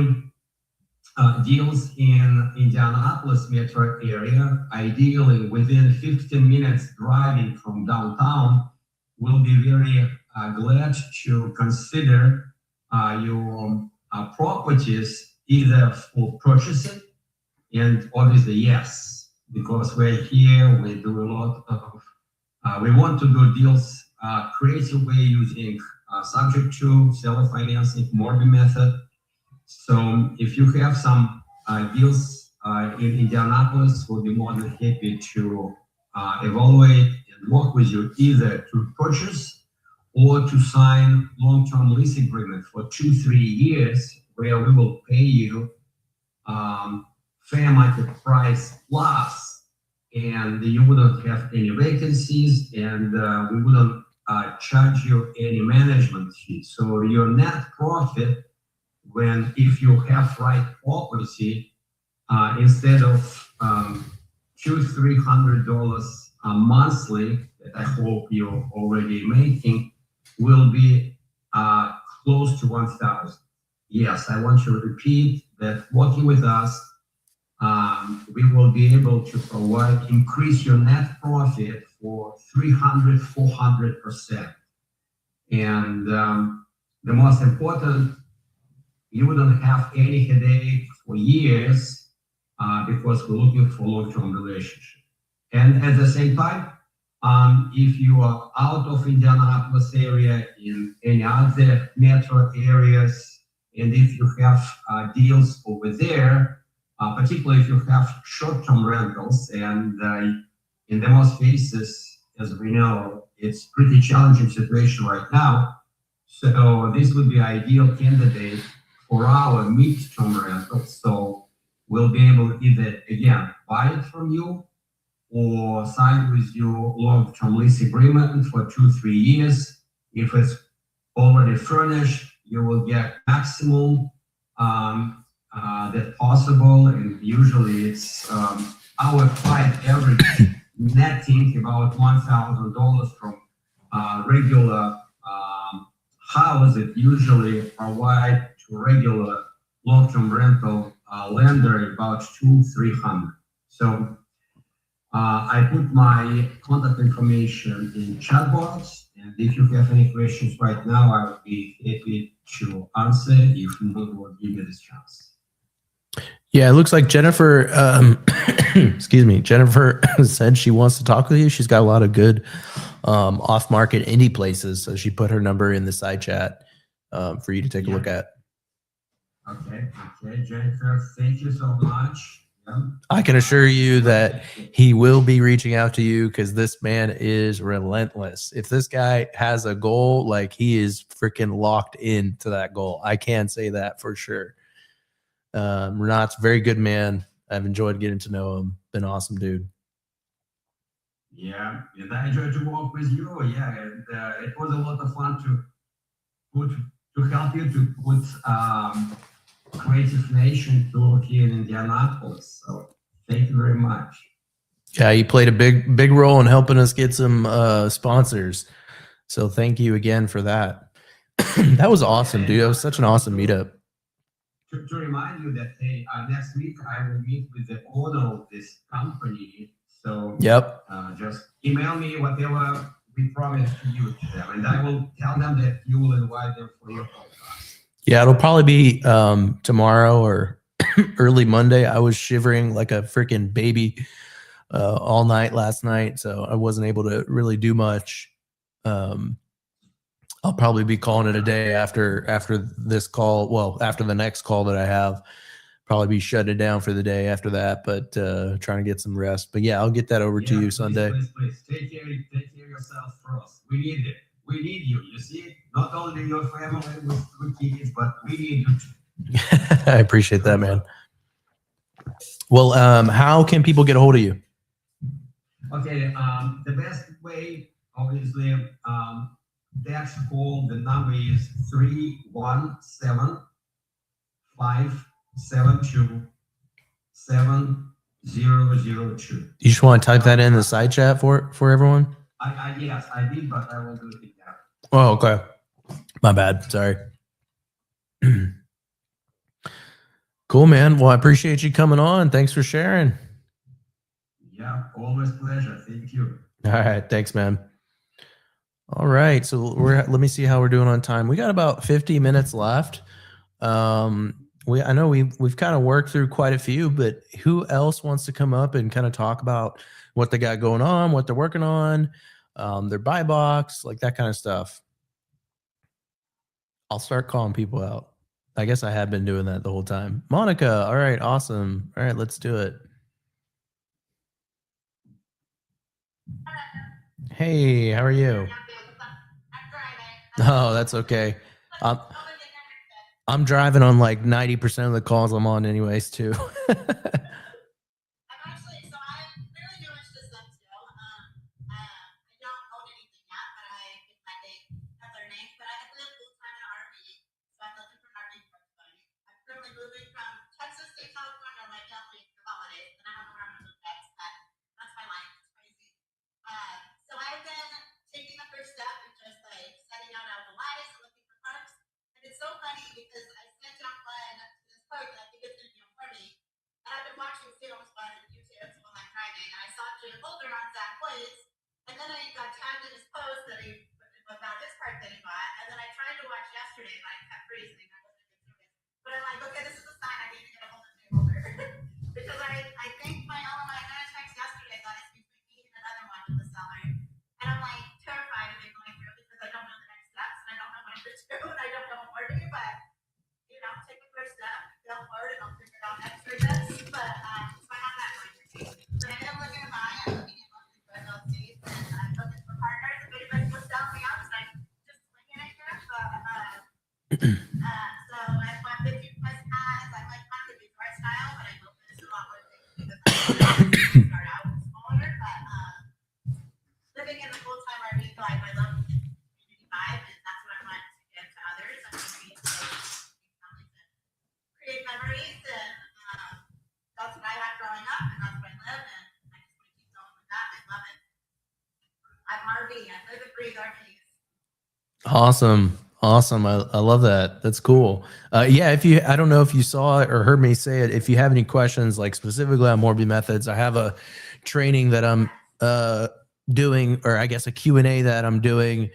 deals in Indianapolis metro area, ideally within 15 minutes driving from downtown, we'll be very glad to consider your properties either for purchasing, and obviously yes, because we're here, we do a lot of, we want to do deals creative way using subject to seller financing mortgage method. So if you have some deals in Indianapolis, we'll be more than happy to evaluate and work with you either to purchase or to sign long-term lease agreement for 2-3 years, where we will pay you fair market price plus, and you wouldn't have any vacancies, and we wouldn't charge you any management fee. So your net profit, if you have right property, instead of $200-300 monthly that I hope you're already making, will be close to 1,000. Yes, I want to repeat that working with us, we will be able to increase your net profit for 300-400%. And the most important, you wouldn't have any headache for years because we're looking for long-term relationship. And at the same time, if you are out of Indianapolis area in any other metro areas, and if you have deals over there, particularly if you have short-term rentals, and in the most cases, as we know, it's pretty challenging situation right now. So this would be ideal candidate for our mid-term rentals. So we'll be able to either, again, buy it from you or sign with you long-term lease agreement for 2-3 years. If it's already furnished, you will get maximum that possible, and usually it's our client average netting about $1,000 from regular house that usually provide to regular long-term rental lender about $200-300. So I put my contact information in chat box, and if you have any questions right now, I would be happy to answer if Mood will give me this chance. Yeah, it looks like Jennifer, excuse me, Jennifer said she wants to talk with you. She's got a lot of good off-market indie places, so she put her number in the side chat for you to take a look at. Okay, Jennifer, thank you so much. I can assure you that he will be reaching out to you because this man is relentless. If this guy has a goal, like he is freaking locked into that goal. I can say that for sure. Renat's a very good man. I've enjoyed getting to know him. Been awesome, dude. Yeah, and I enjoyed to work with you. Yeah, and it was a lot of fun to help you to put Creative Nation tour here in Indianapolis. So thank you very much. Yeah, he played a big role in helping us get some sponsors. So thank you again for that. That was awesome, dude. That was such an awesome meetup. To remind you that, hey, next week I will meet with the owner of this company. So Yep. just email me whatever we promised to you to them, and I will tell them that you will invite them for your podcast. Yeah, it'll probably be tomorrow or early Monday. I was shivering like a freaking baby all night last night, so I wasn't able to really do much. I'll probably be calling it a day after this call. Well, after the next call that I have, probably be shutting it down for the day after that. But trying to get some rest. But yeah, I'll get that over to you Sunday. Please. Take care of yourself first. We need it. We need you. You see, not only your family with kids, but we need you too. I appreciate that, man. Well, how can people get a hold of you? Okay, the best way, obviously, text call. The number is 317-572-7002. You just want to type that in the side chat for everyone? Yes, I did, but I will do it again. Oh, okay. My bad. Sorry. Cool, man. Well, I appreciate you coming on. Thanks for sharing. Yeah, always pleasure. Thank you. All right. Thanks, man. All right. So let me see how we're doing on time. We got about 50 minutes left. I know we've kind of worked through quite a few, but who else wants to come up and kind of talk about what they got going on, what they're working on, their buy box, like that kind of stuff? I'll start calling people out. I guess I have been doing that the whole time. Monica. All right. Awesome. All right. Let's do it. Hey, how are you? Oh, that's okay. I'm driving on like 90% of the calls I'm on anyways too. Awesome. I love that. That's cool. Yeah. I don't know if you saw it or heard me say it. If you have any questions, like specifically on Morby methods, I have a training that I'm doing, or I guess a Q&A that I'm doing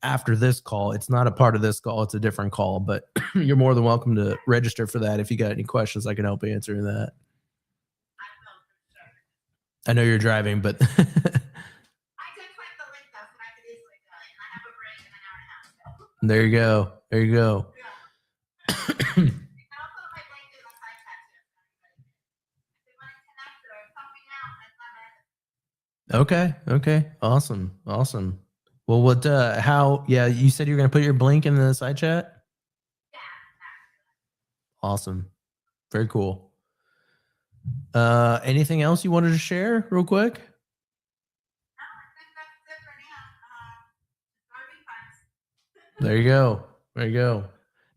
after this call. It's not a part of this call. It's a different call, but you're more than welcome to register for that. If you got any questions, I can help answer that. I know you're driving, but there you go. There you go. Okay. Awesome. Well, you said you're going to put your link in the side chat? Awesome. Very cool. Anything else you wanted to share real quick? There you go.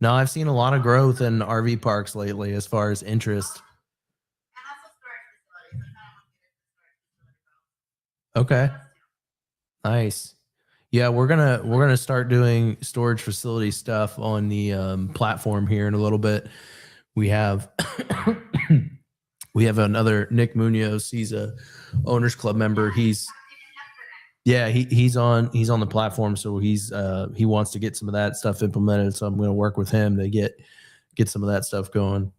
Now I've seen a lot of growth in RV parks lately as far as interest. Okay. Nice. Yeah, we're gonna start doing storage facility stuff on the platform here in a little bit. We have we have another Nick Munoz. He's a owners club member. He's he's on the platform, so he wants to get some of that stuff implemented. So I'm going to work with him to get some of that stuff going.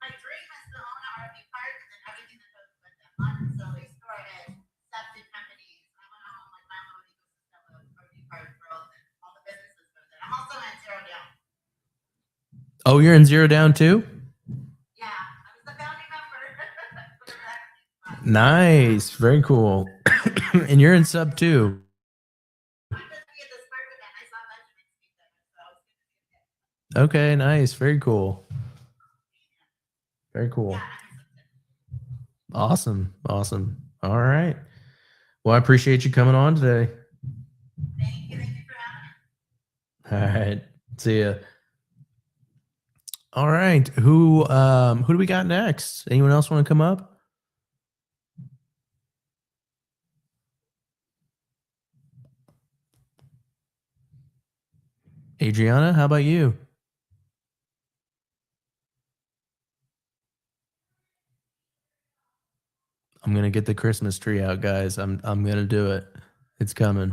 My dream is to own an RV park and everything that goes with it. Unnecessarily storage, septic companies. I want to own like my own ecosystem of RV park growth and all the businesses with it. I'm also at Zero Down. Oh, you're in Zero Down too? Yeah, I was the founding member. Nice, very cool. And you're in sub too. I'm just be at the Spark event. I saw Benjamin speak there, so it's good to see him. Okay, nice, very cool. Very cool. Yeah, I'm excited. Awesome. All right. Well, I appreciate you coming on today. Thank you for having me. All right. See ya. All right. Who do we got next? Anyone else want to come up? Adriana, how about you? I'm gonna get the Christmas tree out, guys. I'm gonna do it. It's coming.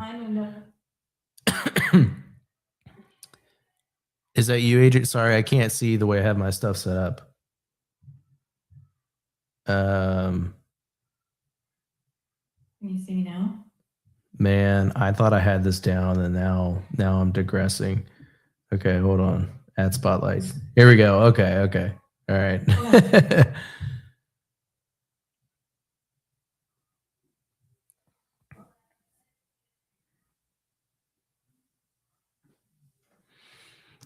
Is that you, Adrian? Sorry, I can't see the way I have my stuff set up. Can you see me now? Man, I thought I had this down, and now I'm digressing. Okay, hold on. Add spotlight. Here we go. Okay. All right.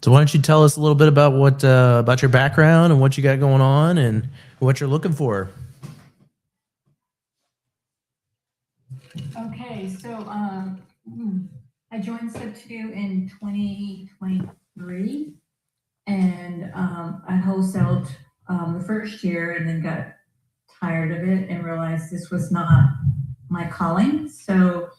So why don't you tell us a little bit about what about your background and what you got going on and what you're looking for? Okay, so I joined Sub 2 in 2023, and I wholesaled the first year and then got tired of it and realized this was not my calling. So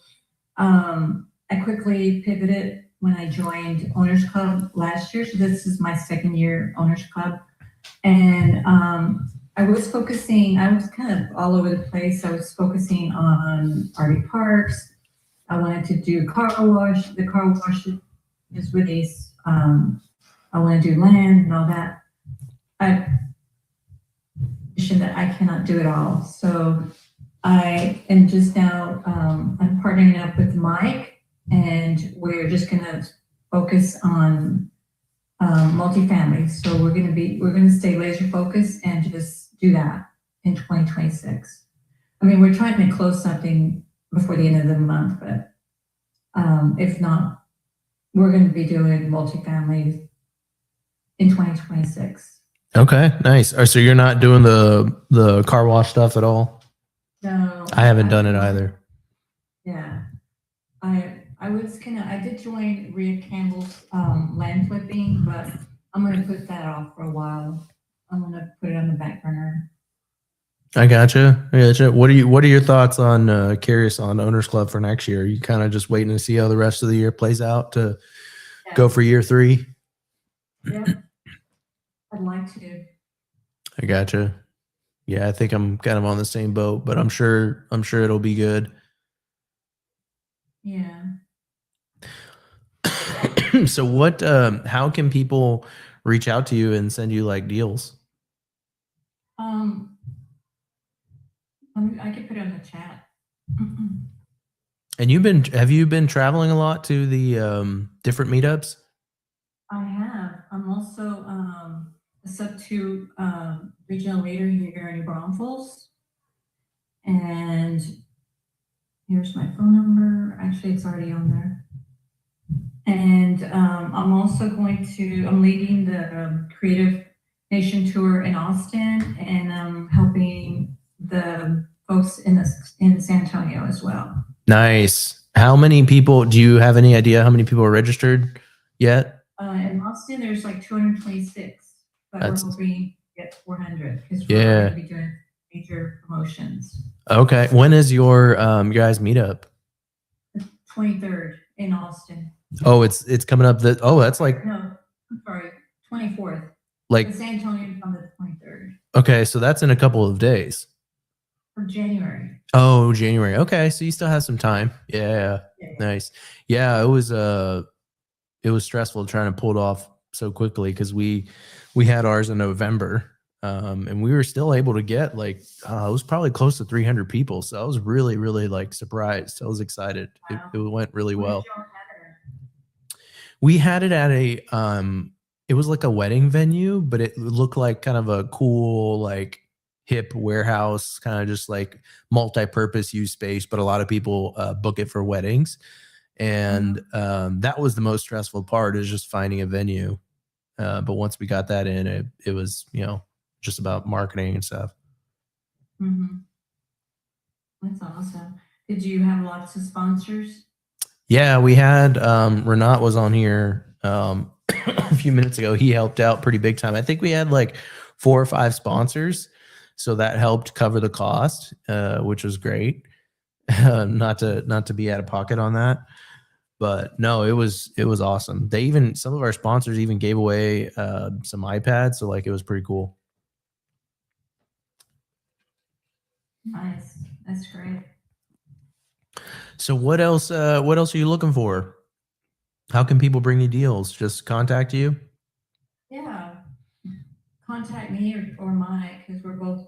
I quickly pivoted when I joined Owners Club last year. So this is my second year Owners Club. And I was kind of all over the place. I was focusing on RV parks. I wanted to do car wash. The car wash is really, I want to do land and all that. I cannot do it all. So I am just now, I'm partnering up with Mike, and we're just going to focus on multifamily. So we're going to stay laser focused and just do that in 2026. I mean, we're trying to close something before the end of the month, but if not, we're going to be doing multifamily in 2026. Okay, nice. So you're not doing the car wash stuff at all? No, I haven't done it either. Yeah, I did join Rhea Campbell's land flipping, but I'm going to put that off for a while. I'm going to put it on the back burner. I gotcha. What are your thoughts on curious on Owners Club for next year? Are you kind of just waiting to see how the rest of the year plays out to go for year 3? Yeah, I'd like to. I gotcha. Yeah, I think I'm kind of on the same boat, but I'm sure it'll be good. Yeah. So what how can people reach out to you and send you like deals? I could put it on the chat. And have you been traveling a lot to the different meetups? I have. I'm also a Sub 2 regional leader here in New Braunfels. And here's my phone number. Actually, it's already on there. And I'm also I'm leading the Creative Nation Tour in Austin, and I'm helping the folks in San Antonio as well. Nice. How many people, do you have any idea how many people are registered yet? In Austin, there's like 226, but we're hoping to get 400 because we're going to be doing major promotions. Okay. When is your guys meetup? 23rd in Austin. Oh, it's coming up. That's like No, I'm sorry, 24th. like San Antonio is on the 23rd okay, so that's in a couple of days. for January. Oh, January. Okay, so you still have some time. Yeah, Yeah. nice. Yeah, it was stressful trying to pull it off so quickly because we had ours in November, and we were still able to get like it was probably close to 300 people. So I was really, really like surprised. I was excited. Wow. It went really well. Where did y'all have it? We had it at a it was like a wedding venue, but it looked like kind of a cool like hip warehouse, kind of just like multi-purpose use space, but a lot of people book it for weddings. And that was the most stressful part, is just finding a venue. But once we got that in, it was, just about marketing and stuff. Mhm. That's awesome. Did you have lots of sponsors? Yeah, we had Renat was on here a few minutes ago. He helped out pretty big time. I think we had like 4 or 5 sponsors, so that helped cover the cost, which was great. Not to be out of pocket on that, but no, it was awesome. Some of our sponsors even gave away some iPads, so like it was pretty cool. Nice. That's great. So what else are you looking for? How can people bring you deals? Just contact you? Yeah. Contact me or Mike, because we're both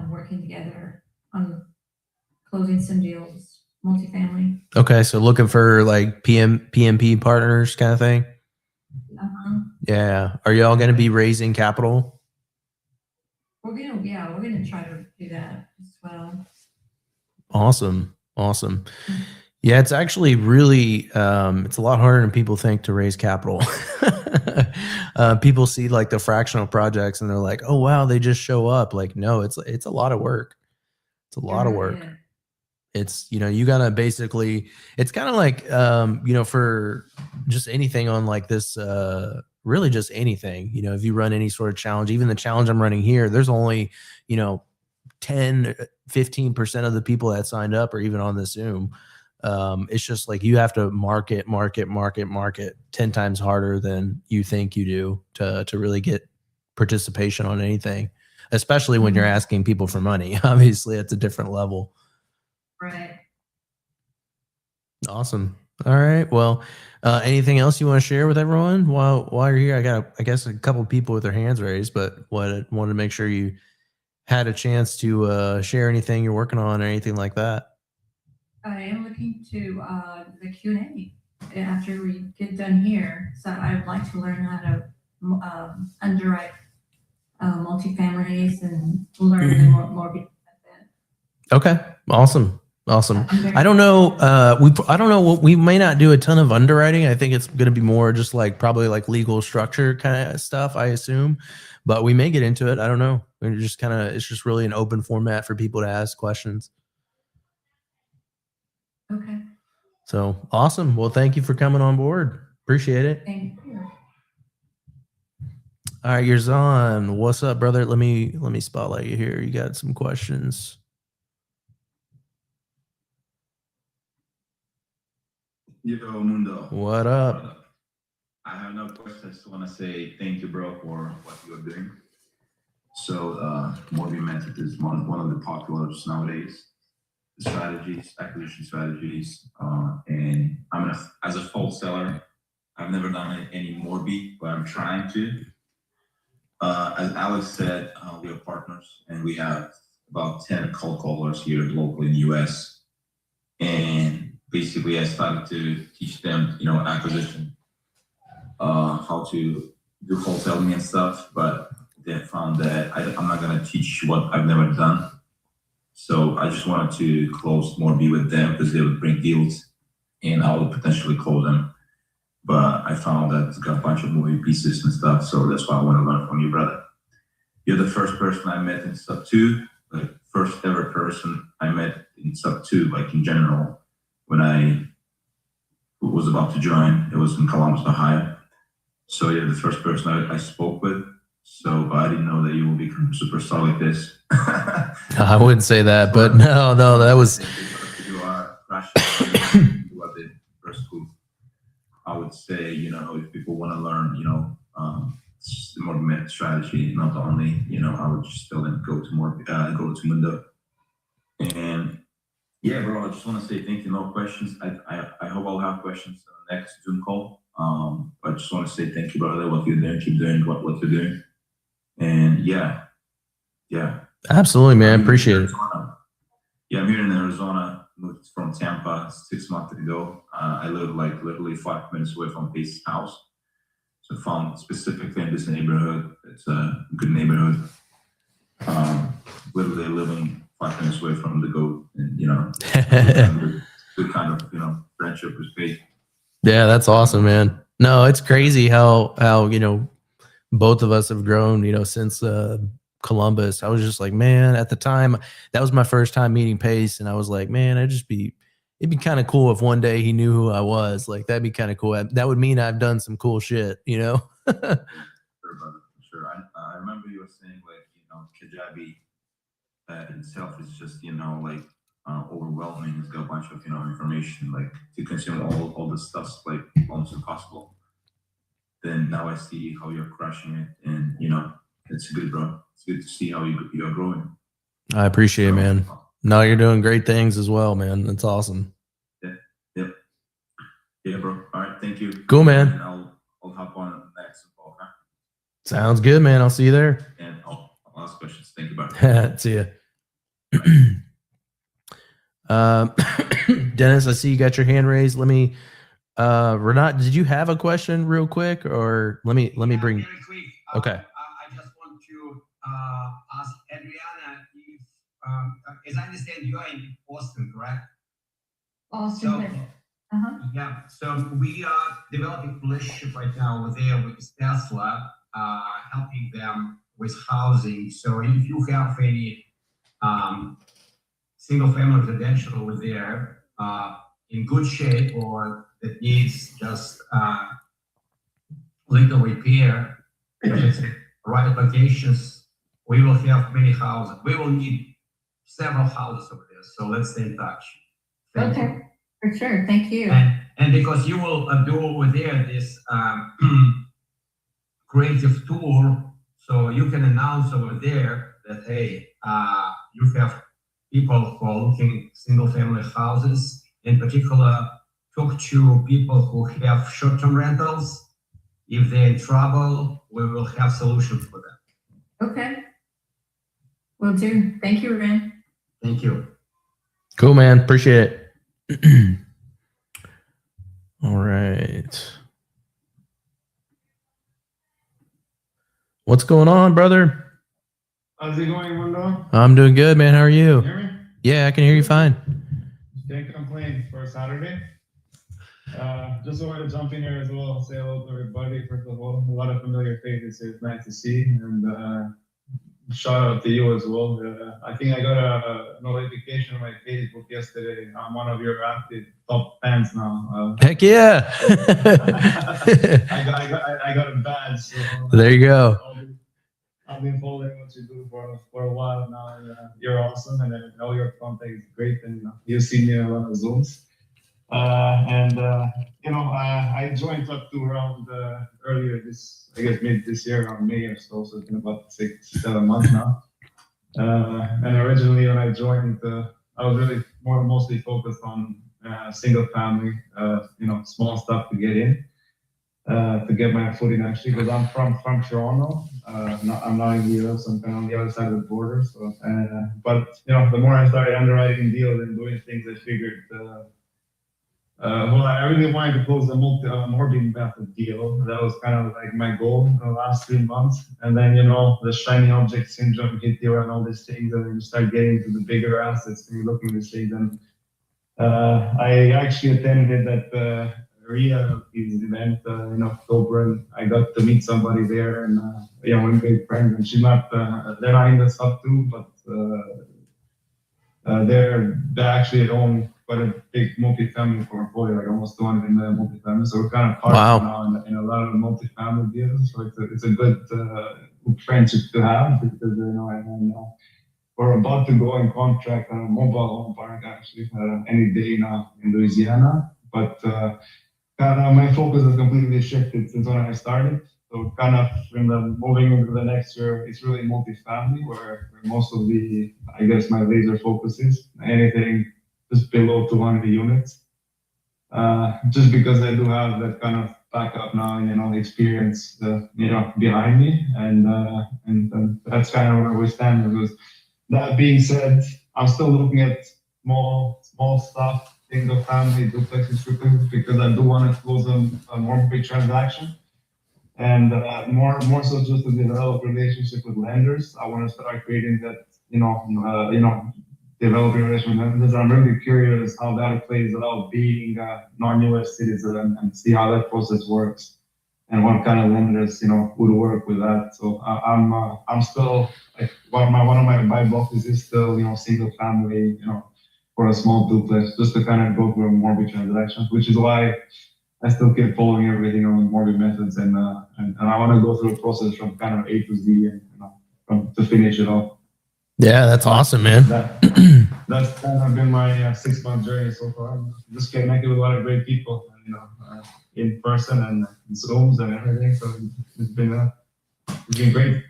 working together on closing some deals, multifamily. Okay, so looking for like PMP partners kind of thing? Uh-huh. Yeah. Are y'all going to be raising capital? We're gonna try to do that as well. Awesome. Yeah, it's actually really it's a lot harder than people think to raise capital. People see like the fractional projects and they're like, oh wow, they just show up. Like, no, it's a lot of work. It's a lot of work. Yeah. It's, you gotta basically, it's kind of like for just anything on like this really just anything, if you run any sort of challenge, even the challenge I'm running here, there's only 10-15% of the people that signed up or even on the Zoom. It's just like you have to market 10 times harder than you think you do to really get participation on anything, especially when you're asking people for money. Obviously, it's a different level. Right. Awesome. All right. Well, anything else you want to share with everyone while you're here? I got, I guess, a couple of people with their hands raised, but wanted to make sure you had a chance to share anything you're working on or anything like that. I am looking to the Q&A after we get done here. So I'd like to learn how to underwrite multifamilies and learn more about that. Okay. Awesome. I don't know. I don't know. We may not do a ton of underwriting. I think it's going to be more just like probably like legal structure kind of stuff, I assume, but we may get into it. I don't know. We're just it's just really an open format for people to ask questions. Okay. So awesome. Well, thank you for coming on board. Appreciate it. Thank you. All right, you're on. What's up, brother? Let me spotlight you here. You got some questions. Yo, Mundo. What up? I have no questions. I just want to say thank you, bro, for what you're doing. So, mortgage method is one of the populars nowadays. The strategies, acquisition strategies, and as a wholesaler, I've never done any Morbi, but I'm trying to. As Alex said, we are partners, and we have about 10 cold callers here locally in the US. And basically, I started to teach them, acquisition, how to do wholesaling and stuff, but they found that I'm not going to teach what I've never done. So I just wanted to close Morbi with them because they would bring deals and I would potentially close them. But I found that it's got a bunch of moving pieces and stuff. So that's why I want to learn from you, brother. You're the first person I met in sub 2, like first ever person I met in sub 2, like in general, when I was about to join. It was in Columbus, Ohio. So you're the first person I spoke with. So I didn't know that you will become a superstar like this. I wouldn't say that, but no, that was. I would say, if people want to learn, more strategy, not only, I would just tell them go to Mundo. And yeah, bro, I just want to say thank you. No questions. I hope I'll have questions on the next Zoom call. I just want to say thank you, brother. What you're doing, keep doing what you're doing. And yeah. Absolutely, man. I'm here in Appreciate it. Arizona. Yeah, I'm here in Arizona. Moved from Tampa 6 months ago. I live like literally 5 minutes away from Pace's house. So found specifically in this neighborhood. It's a good neighborhood. Literally living 5 minutes away from the goat, and good kind of friendship with Pace. Yeah, that's awesome, man. No, it's crazy how both of us have grown, since Columbus. I was just like, man, at the time, that was my first time meeting Pace, and I was like, man, it'd be kind of cool if one day he knew who I was. Like, that'd be kind of cool. That would mean I've done some cool shit. Sure, brother. Sure. I remember you were saying Kajabi itself is just overwhelming. It's got a bunch of information like to consume all the stuff like almost impossible. Then now I see how you're crushing it, and it's good, bro. It's good to see how you're growing. I appreciate it, man. No, you're doing great things as well, man. That's awesome. Yeah, bro. All right, thank you. Cool, man. And I'll hop on the next call. Okay? Sounds good, man. I'll see you there. And I'll ask questions. Thank you, bro. See ya. Dennis, I see you got your hand raised. Let me, Renat, did you have a question real quick, or let me bring? Very quick. Okay. I just want to ask Adriana if, as I understand, you are in Austin, correct? Austin. Yeah. So we are developing a relationship right now with Tesla, helping them with housing. So if you have any single family residential over there in good shape or that needs just little repair, if it's right locations, we will have many houses. We will need several houses over there. So let's stay in touch. Thank you. For sure. Thank you. And because you will do over there this creative tour, so you can announce over there that, hey, you have people who are looking single family houses, in particular, talk to people who have short-term rentals. If they're in trouble, we will have solutions for them. Okay. Will do. Thank you, Ren. Thank you. Cool, man. Appreciate it. All right. What's going on, brother? How's it going, Mundo? I'm doing good, man. How are you? Can you hear me? Yeah, I can hear you fine. Can't complain for a Saturday. Just wanted to jump in here as well, say hello to everybody. First of all, a lot of familiar faces. It's nice to see, and shout out to you as well. I think I got a notification on my Facebook yesterday. I'm one of your active top fans now. Heck yeah! I got a badge. So, there you go. I've been following what you do for a while now. And, you're awesome, and I know your content is great. And you've seen me on a lot of Zooms. I joined up to around earlier mid this year, around May or so. So it's been about 6-7 months now. And originally when I joined, I was really mostly focused on single family, small stuff to get in, to get my foot in actually, because I'm from Toronto. I'm not in the US, I'm kind of on the other side of the border. So, but the more I started underwriting deals and doing things, I figured. I really wanted to close the mortgage method deal. That was kind of like my goal in the last 3 months. And then, the shiny object syndrome hit you and all these things, and then you start getting to the bigger assets and you're looking at these things. And I actually attended that RIA event in October, and I got to meet somebody there, and one great friend. And she's not, they're not in the sub too, but they actually own quite a big multifamily portfolio, like almost 200 in the multifamily. So we're kind of partners now in a lot of multifamily deals. So it's a good friendship to have, because we're about to go in contract on a mobile home park actually any day now in Louisiana. But kind of my focus has completely shifted since when I started. So kind of in the moving into the next year, it's really multifamily where most of the, I guess my laser focus is. Anything just below 200 units. Just because I do have that kind of backup now, experience, behind me, and that's kind of where we stand. Because that being said, I'm still looking at small stuff, single family, duplexes, triplexes, because I do want to close a more big transaction, and more so just to develop relationship with lenders. I want to start creating that, developing relationship with lenders. I'm really curious how that plays out being a non-US citizen and see how that process works and what kind of lenders, would work with that. So I'm still like one of my buy boxes is still, single family, for a small duplex, just to kind of go through a mortgage transaction, which is why I still keep following everything on mortgage methods, and I want to go through a process from kind of A to Z, and to finish it off. Yeah, that's awesome, man. That's kind of been my 6-month journey so far. Just connected with a lot of great people, in person and in Zooms and everything. So it's been great.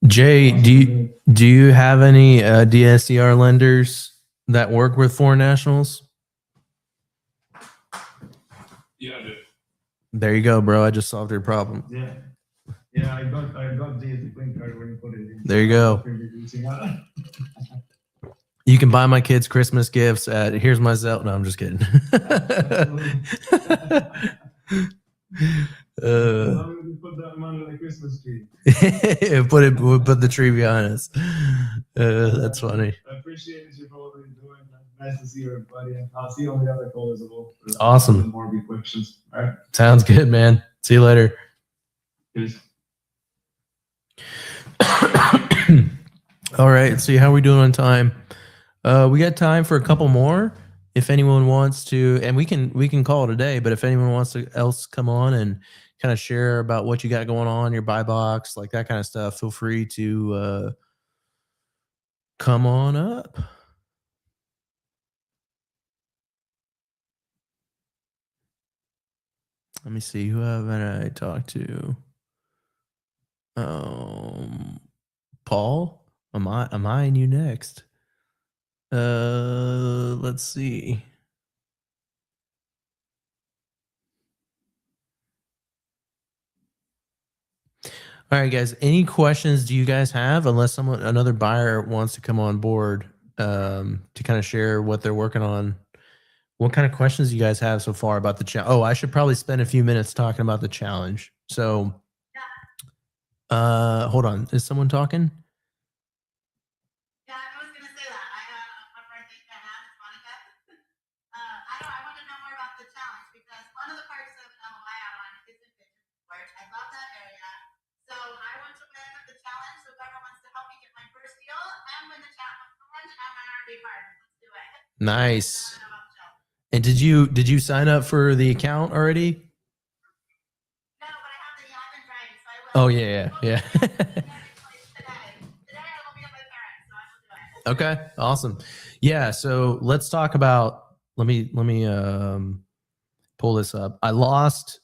Jay, do you have any DSCR lenders that work with foreign nationals? Yeah, I do. There you go, bro. I just solved your problem. Yeah, I got the green card when you put it in. There you go. You can buy my kids Christmas gifts at here's my Zelle. No, I'm just kidding. Put that money on the Christmas tree. We'll put the tree behind us. That's funny. I appreciate what you're probably doing. Nice to see everybody. And I'll see you on the other call as well. Awesome. More big questions. All right. Sounds good, man. See you later. Cheers. All right. See how we doing on time. We got time for a couple more. If anyone wants to, and we can call it a day, but if anyone wants to else come on and kind of share about what you got going on, your buy box, like that kind of stuff, feel free to come on up. Let me see, who haven't I talked to? Paul? Am I and you next? Let's see. All right, guys. Any questions do you guys have? Unless another buyer wants to come on board to kind of share what they're working on. What kind of questions do you guys have so far about the challenge? Oh, I should probably spend a few minutes talking about the challenge. So, hold on. Is someone talking? Yeah, I was gonna say that. A friend think I have is Monica. I want to know more about the challenge because one of the parts of LOI out on is in Pittsburgh. I love that area. So I want to win the challenge. So whoever wants to help me get my first deal and win the challenge, I'm an RV card. Let's do it. Nice. And did you sign up for the account already? No, but I have the I've been driving, so I will. Oh yeah. Today I will be with my parents, so I will do it. Okay, awesome. Yeah, so let's talk about. Let me pull this up. I lost.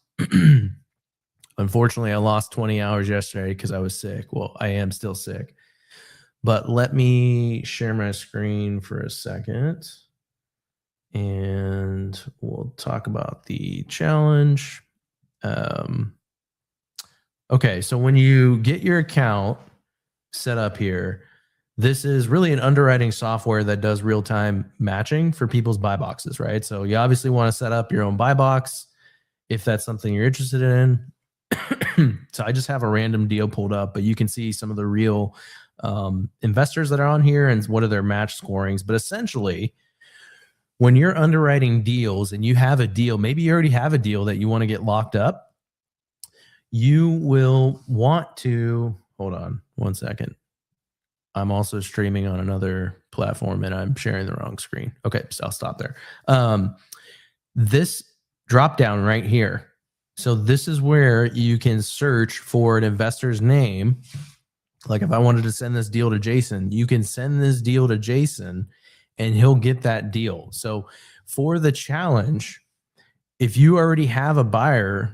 Unfortunately, I lost 20 hours yesterday because I was sick. Well, I am still sick. But let me share my screen for a second. And we'll talk about the challenge. Okay, so when you get your account set up here, this is really an underwriting software that does real-time matching for people's buy boxes, right? So you obviously want to set up your own buy box if that's something you're interested in. So I just have a random deal pulled up, but you can see some of the real investors that are on here and what are their match scorings. But essentially, when you're underwriting deals and you have a deal, maybe you already have a deal that you want to get locked up, you will want to, hold on one second. I'm also streaming on another platform and I'm sharing the wrong screen. Okay, so I'll stop there. This drop down right here. So this is where you can search for an investor's name. Like if I wanted to send this deal to Jason, you can send this deal to Jason and he'll get that deal. So for the challenge, if you already have a buyer,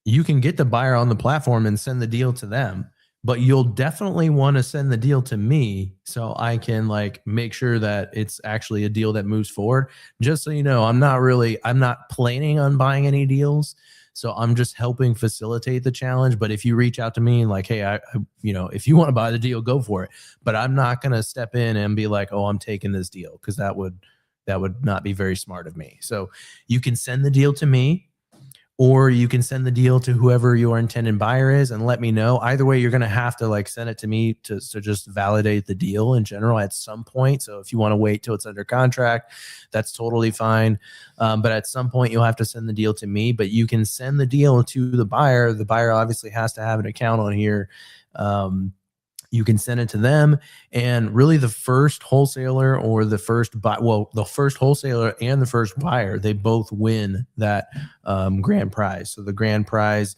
you can get the buyer on the platform and send the deal to them, but you'll definitely want to send the deal to me so I can like make sure that it's actually a deal that moves forward. Just so you know, I'm not planning on buying any deals. So I'm just helping facilitate the challenge. But if you reach out to me like, hey, if you want to buy the deal, go for it. But I'm not going to step in and be like, oh, I'm taking this deal, because that would not be very smart of me. So you can send the deal to me, or you can send the deal to whoever your intended buyer is and let me know. Either way, you're going to have to like send it to me to just validate the deal in general at some point. So if you want to wait till it's under contract, that's totally fine. But at some point you'll have to send the deal to me, but you can send the deal to the buyer. The buyer obviously has to have an account on here. You can send it to them, and really the first wholesaler or the first the first wholesaler and the first buyer, they both win that grand prize. So the grand prize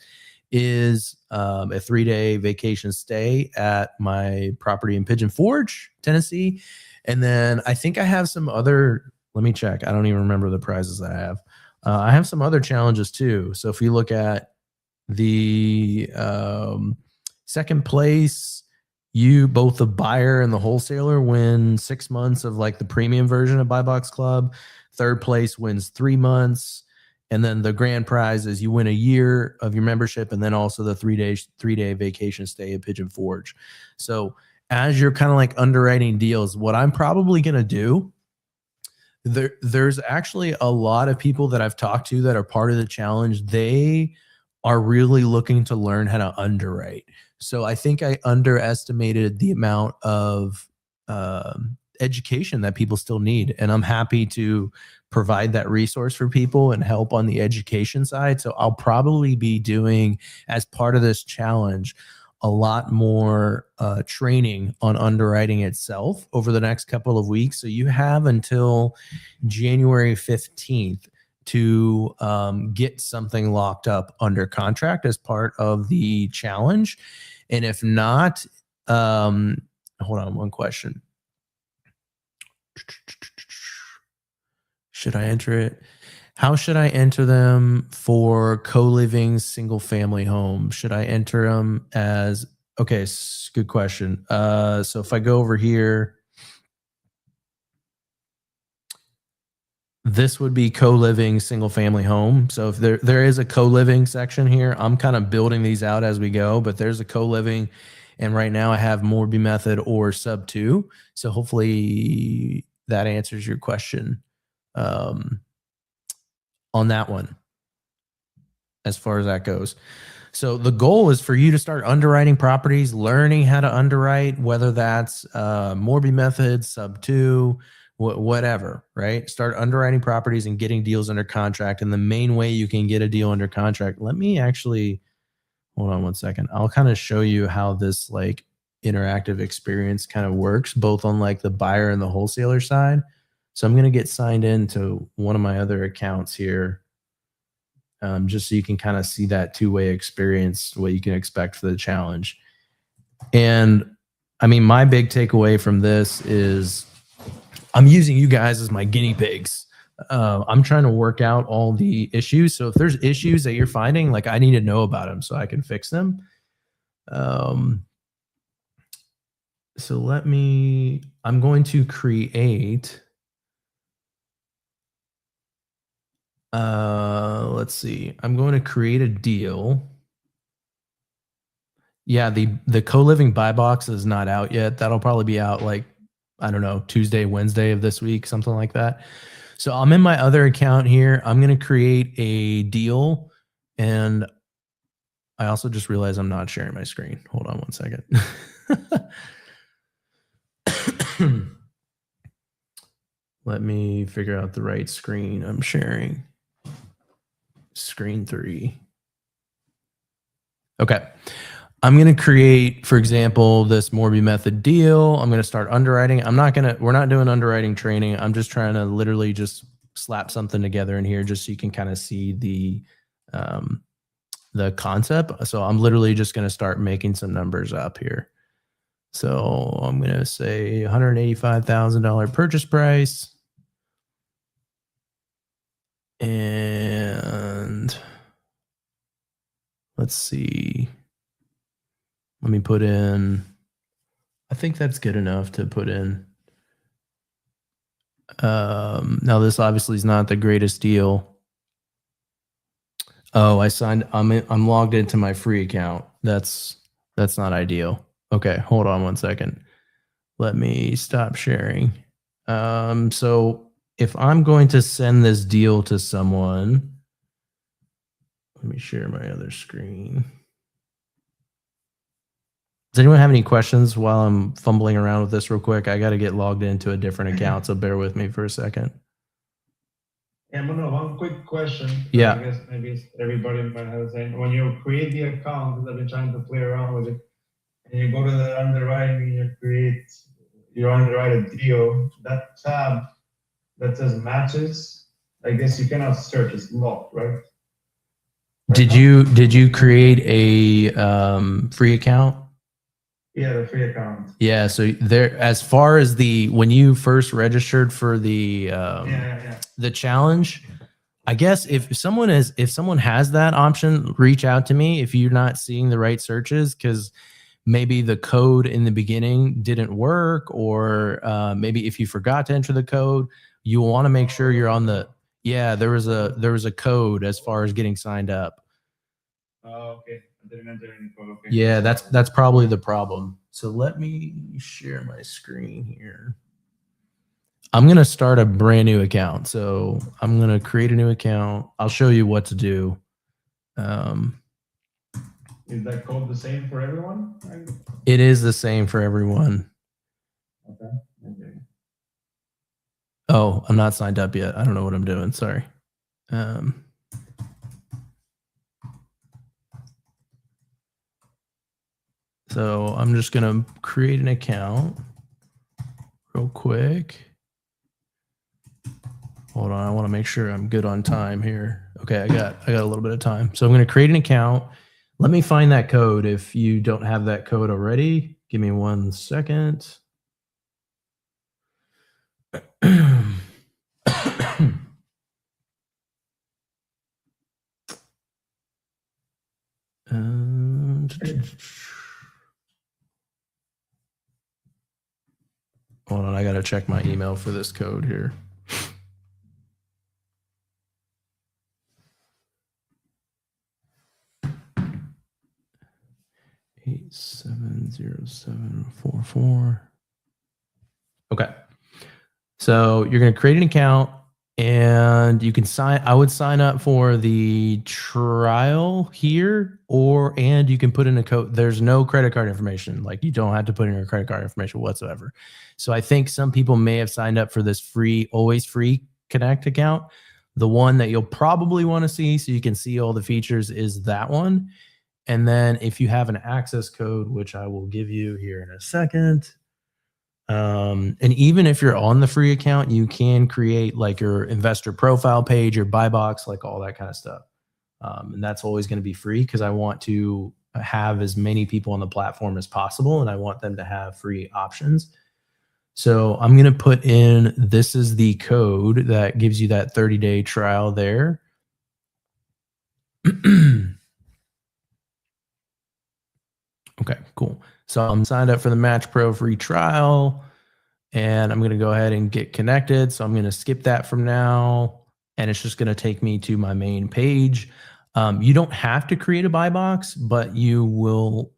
is a 3-day vacation stay at my property in Pigeon Forge, Tennessee. And then I think I have some other, let me check. I don't even remember the prizes that I have. I have some other challenges too. So if you look at the second place, both the buyer and the wholesaler win 6 months of like the premium version of Buy Box Club. Third place wins 3 months. And then the grand prize is you win a year of your membership, and then also the 3-day vacation stay at Pigeon Forge. So as you're kind of like underwriting deals, what I'm probably going to do, there's actually a lot of people that I've talked to that are part of the challenge. They are really looking to learn how to underwrite. So I think I underestimated the amount of education that people still need. And I'm happy to provide that resource for people and help on the education side. So I'll probably be doing, as part of this challenge, a lot more training on underwriting itself over the next couple of weeks. So you have until January 15th to get something locked up under contract as part of the challenge. And if not, hold on, one question. Should I enter it? How should I enter them for co-living single family home? Should I enter them as, okay, good question. So if I go over here, this would be co-living single family home. So if there is a co-living section here, I'm kind of building these out as we go, but there's a co-living, and right now I have Morby method or sub 2. So hopefully that answers your question on that one as far as that goes. So the goal is for you to start underwriting properties, learning how to underwrite, whether that's Morby method, sub 2, whatever, right? Start underwriting properties and getting deals under contract. And the main way you can get a deal under contract, let me actually, hold on one second. I'll kind of show you how this like interactive experience kind of works, both on like the buyer and the wholesaler side. So I'm going to get signed into one of my other accounts here, just so you can kind of see that two-way experience, what you can expect for the challenge. And I mean, my big takeaway from this is I'm using you guys as my guinea pigs. I'm trying to work out all the issues. So if there's issues that you're finding, like I need to know about them so I can fix them. So I'm going to create, let's see, I'm going to create a deal. Yeah, the co-living buy box is not out yet. That'll probably be out like, I don't know, Tuesday, Wednesday of this week, something like that. So I'm in my other account here. I'm going to create a deal. And I also just realized I'm not sharing my screen. Hold on one second. Let me figure out the right screen I'm sharing. Screen 3. Okay. I'm going to create, for example, this Morby method deal. I'm going to start underwriting. We're not doing underwriting training. I'm just trying to literally just slap something together in here just so you can kind of see the concept. So I'm literally just going to start making some numbers up here. So I'm going to say $185,000 purchase price. And let's see. Let me put in, I think that's good enough to put in. Now this obviously is not the greatest deal. Oh, I'm logged into my free account. That's not ideal. Okay, hold on one second. Let me stop sharing. So if I'm going to send this deal to someone, let me share my other screen. Does anyone have any questions while I'm fumbling around with this real quick? I got to get logged into a different account, so bear with me for a second. Yeah, Mano, one quick question. Yeah. I guess maybe it's everybody might have the same. When you create the account, because I've been trying to play around with it, and you go to the underwriting and you underwrite a deal, that tab that says matches, I guess you cannot search, it's locked, right? Did you create a free account? Yeah, the free account. Yeah, so there, as far as when you first registered for the the challenge, I guess if someone has that option, reach out to me if you're not seeing the right searches, because maybe the code in the beginning didn't work, or maybe if you forgot to enter the code, you want to make sure you're on the, there was a code as far as getting signed up. Oh, okay. I didn't enter any code. Okay. Yeah, that's probably the problem. So let me share my screen here. I'm going to start a brand new account. So I'm going to create a new account. I'll show you what to do. Is that code the same for everyone? It is the same for everyone. Okay. Oh, I'm not signed up yet. I don't know what I'm doing. Sorry. So I'm just going to create an account real quick. Hold on. I want to make sure I'm good on time here. Okay. I got a little bit of time. So I'm going to create an account. Let me find that code. If you don't have that code already, give me 1 second. Hold on, I gotta check my email for this code here. Eight 70744. Okay. So you're gonna create an account, and you can I would sign up for the trial here, and you can put in a code. There's no credit card information. Like, you don't have to put in your credit card information whatsoever. So I think some people may have signed up for this free, always free Connect account. The one that you'll probably want to see so you can see all the features is that one. And then if you have an access code, which I will give you here in a second. And even if you're on the free account, you can create like your investor profile page, your buy box, like all that kind of stuff. And that's always going to be free, because I want to have as many people on the platform as possible, and I want them to have free options. So I'm going to put in, this is the code that gives you that 30-day trial there. Okay, cool. So I'm signed up for the Match Pro free trial, and I'm going to go ahead and get connected. So I'm going to skip that from now, and it's just going to take me to my main page. You don't have to create a buy box, but you will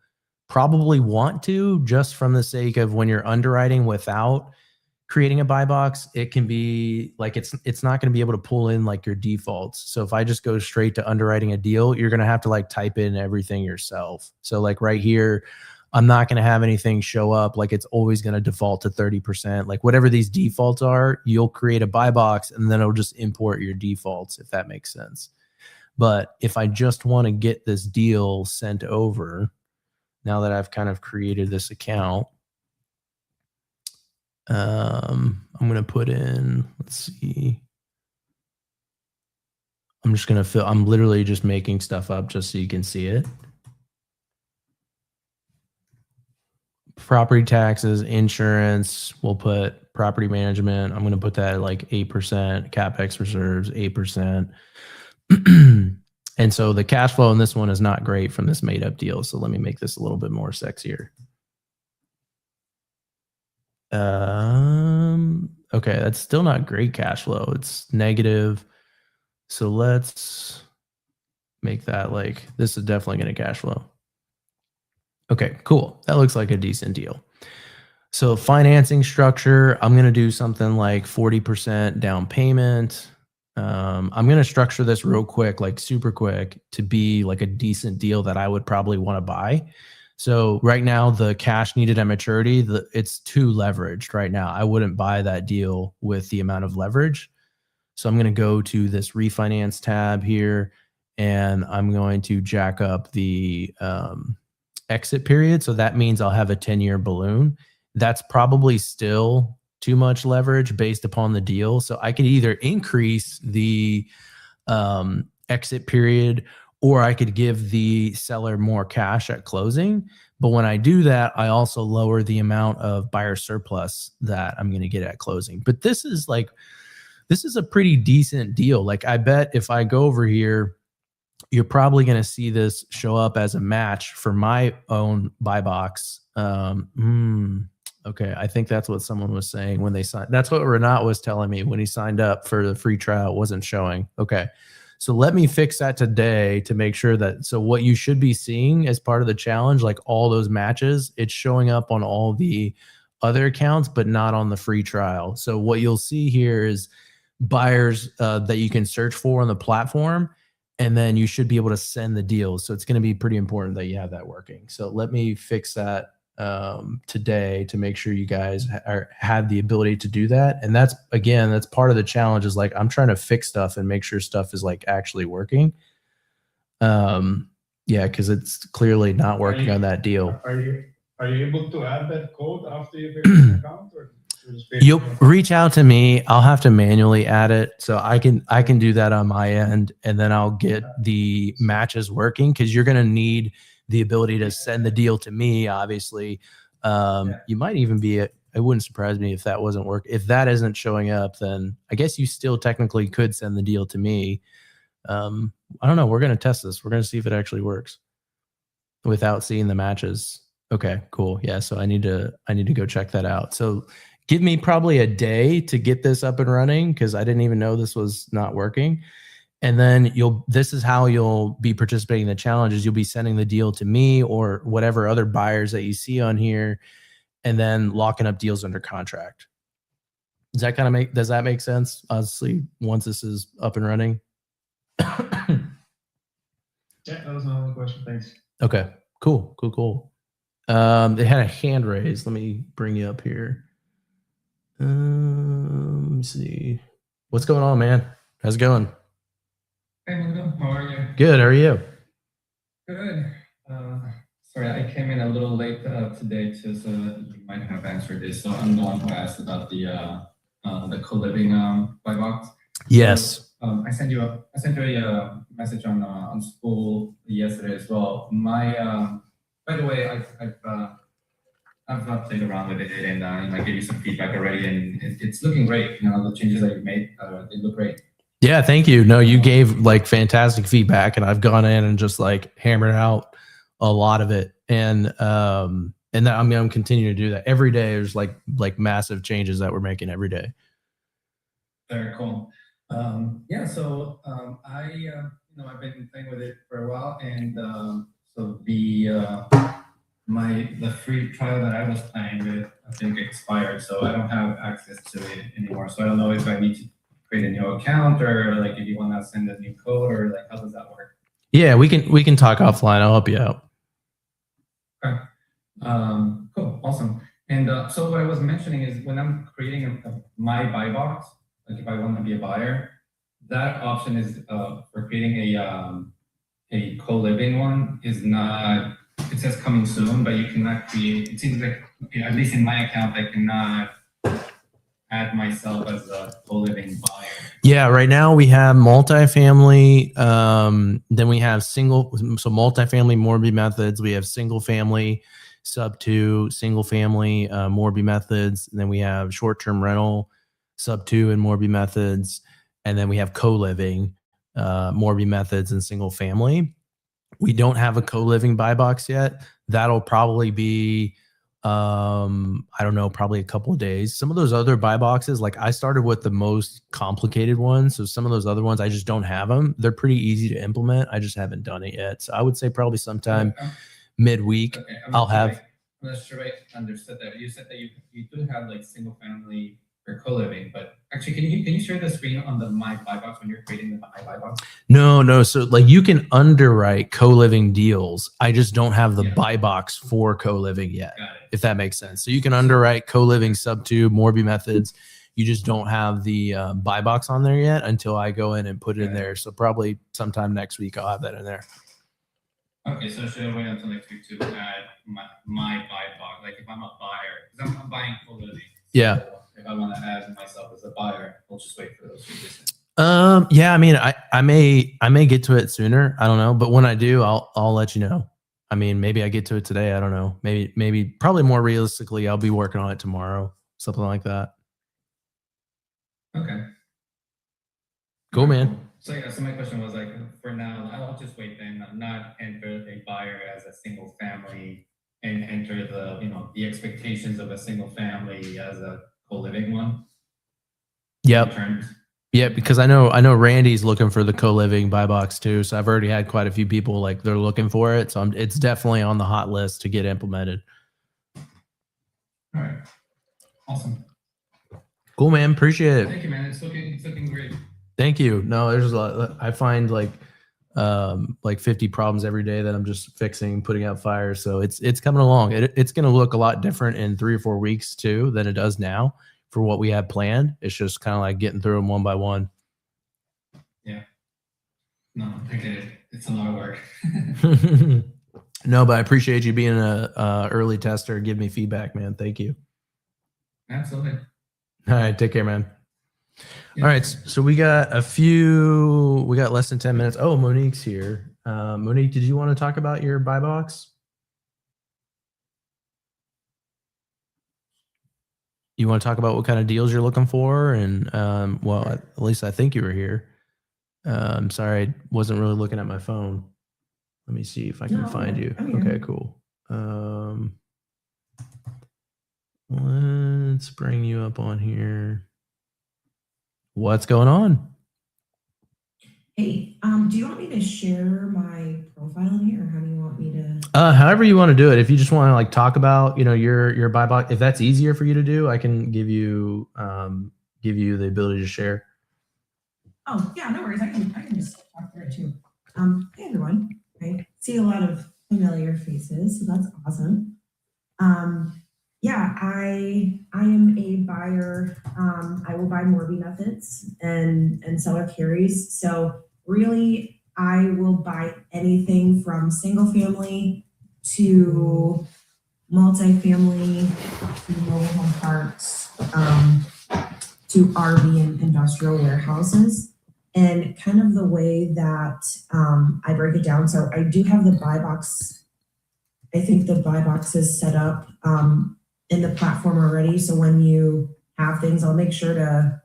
probably want to, just from the sake of when you're underwriting without creating a buy box, it can be like, it's not going to be able to pull in like your defaults. So if I just go straight to underwriting a deal, you're going to have to like type in everything yourself. So like right here, I'm not going to have anything show up. Like, it's always going to default to 30%. Like, whatever these defaults are, you'll create a buy box, and then it'll just import your defaults, if that makes sense. But if I just want to get this deal sent over, now that I've kind of created this account, I'm going to put in, let's see. I'm just going to I'm literally just making stuff up just so you can see it. Property taxes, insurance, we'll put property management, I'm going to put that at like 8%, CapEx reserves, 8%. And so the cash flow in this one is not great from this made up deal. So let me make this a little bit more sexier. Okay, that's still not great cash flow. It's negative. So let's make that like, this is definitely going to cash flow. Okay, cool. That looks like a decent deal. So financing structure, I'm going to do something like 40% down payment. I'm going to structure this real quick, like super quick, to be like a decent deal that I would probably want to buy. So right now, the cash needed at maturity, it's too leveraged right now. I wouldn't buy that deal with the amount of leverage. So I'm going to go to this refinance tab here, and I'm going to jack up the exit period. So that means I'll have a 10-year balloon. That's probably still too much leverage based upon the deal. So I could either increase the exit period, or I could give the seller more cash at closing. But when I do that, I also lower the amount of buyer surplus that I'm going to get at closing. But this is a pretty decent deal. Like, I bet if I go over here, you're probably going to see this show up as a match for my own buy box. Okay, I think that's what someone was saying when they signed. That's what Renat was telling me when he signed up for the free trial. It wasn't showing. Okay, so let me fix that today to make sure that, so what you should be seeing as part of the challenge, like all those matches, it's showing up on all the other accounts, but not on the free trial. So what you'll see here is buyers that you can search for on the platform, and then you should be able to send the deals. So it's going to be pretty important that you have that working. So let me fix that today to make sure you guys have the ability to do that. And that's, again, that's part of the challenge, is like, I'm trying to fix stuff and make sure stuff is like actually working. Yeah, because it's clearly not working on that deal. Are you able to add that code after you create an account, or you'll reach out to me? I'll have to manually add it, so I can do that on my end, and then I'll get the matches working, because you're going to need the ability to send the deal to me, obviously. You might even be it wouldn't surprise me if that wasn't work. If that isn't showing up, then I guess you still technically could send the deal to me. I don't know. We're going to test this. We're going to see if it actually works without seeing the matches. Okay, cool. Yeah, so I need to go check that out. So give me probably a day to get this up and running, because I didn't even know this was not working. And then this is how you'll be participating in the challenges. You'll be sending the deal to me or whatever other buyers that you see on here, and then locking up deals under contract. Does that make sense? Honestly, once this is up and running. Yeah, that was my only question. Thanks. Okay, cool. They had a hand raised. Let me bring you up here. Let me see. What's going on, man? How's it going? Hey, Mundo, how are you? Good. How are you? Good. Sorry, I came in a little late today too, so you might have answered this. So I'm the one who asked about the co-living buy box. Yes. So, I sent you a message on school yesterday as well. By the way, I've played around with it, and I gave you some feedback already, and it's looking great. You know, the changes that you made, they look great. Yeah, thank you. No, you gave like fantastic feedback, and I've gone in and just like hammered out a lot of it. And that, I mean, I'm continuing to do that every day. There's like massive changes that we're making every day. Very cool. Yeah. So I've been playing with it for a while, and so the free trial that I was playing with, I think, expired, so I don't have access to it anymore. So I don't know if I need to create a new account, or like if you want to send a new code, or like how does that work? Yeah, we can talk offline. I'll help you out. Okay. Cool. Awesome. And so what I was mentioning is, when I'm creating my buy box, like if I want to be a buyer, that option is for creating a co-living one is not. It says coming soon, but you cannot create. It seems like, at least in my account, I cannot add myself as a co-living buyer. Yeah, right now we have multifamily, then we have single, so multifamily mortgage methods, we have single family, sub 2, single family, Morby methods. And then we have short-term rental, sub 2 and Morby methods. And then we have co-living, Morby methods and single family. We don't have a co-living buy box yet. That'll probably be, I don't know, probably a couple of days. Some of those other buy boxes, like I started with the most complicated ones. So some of those other ones, I just don't have them. They're pretty easy to implement. I just haven't done it yet. So I would say probably sometime midweek, Okay, I'll have. I'm not sure I understood that. You said that you do have like single family or co-living, but actually, can you share the screen on the My Buy Box when you're creating the My Buy Box? No. So like you can underwrite co-living deals. I just don't have the Yeah. buy box for co-living yet, Got it. if that makes sense. So you can underwrite co-living sub 2, Morby methods. You just don't have the buy box on there yet until I go in and put it in there. So probably sometime next week, I'll have that in there. Okay, so should I wait until next week to add my buy box? Like if I'm a buyer, because I'm buying co-living. Yeah. So if I want to add myself as a buyer, I'll just wait for those changes. Yeah, I mean, I may get to it sooner. I don't know, but when I do, I'll let you know. I mean, maybe I get to it today. I don't know. Maybe probably more realistically, I'll be working on it tomorrow, something like that. Okay. Cool, man. So yeah, so my question was like, for now, I'll just wait then, not enter a buyer as a single family and enter the, the expectations of a single family as a co-living one. Yep. Returns. Yeah, because I know Randy's looking for the co-living buy box too. So I've already had quite a few people like they're looking for it. So it's definitely on the hot list to get implemented. All right. Awesome. Cool, man. Appreciate it. Thank you, man. It's looking great. Thank you. No, there's a lot. I find like 50 problems every day that I'm just fixing, putting out fires. So it's coming along. It's going to look a lot different in 3 or 4 weeks too than it does now for what we have planned. It's just kind of like getting through them one by one. Yeah. No, I get it. It's a lot of work. No, but I appreciate you being a early tester. Give me feedback, man. Thank you. Absolutely. All right. Take care, man. Yeah. All right. So we got less than 10 minutes. Oh, Monique's here. Monique, did you want to talk about your buy box? You want to talk about what kind of deals you're looking for? And well, at least I think you were here. I'm sorry, I wasn't really looking at my phone. Let me see if I can find you. Okay, cool. Let's bring you up on here. What's going on? Hey, do you want me to share my profile in here, or how do you want me to? However you want to do it. If you just want to like talk about, your buy box, if that's easier for you to do, I can give you the ability to share. Oh yeah, no worries. I can just talk through it too. Hey everyone. I see a lot of familiar faces, so that's awesome. Yeah, I am a buyer. I will buy Morby methods and seller carries. So really, I will buy anything from single family to multifamily to mobile home parks to RV and industrial warehouses. And kind of the way that I break it down. So I do have the buy box. I think the buy box is set up in the platform already. So when you have things, I'll make sure to,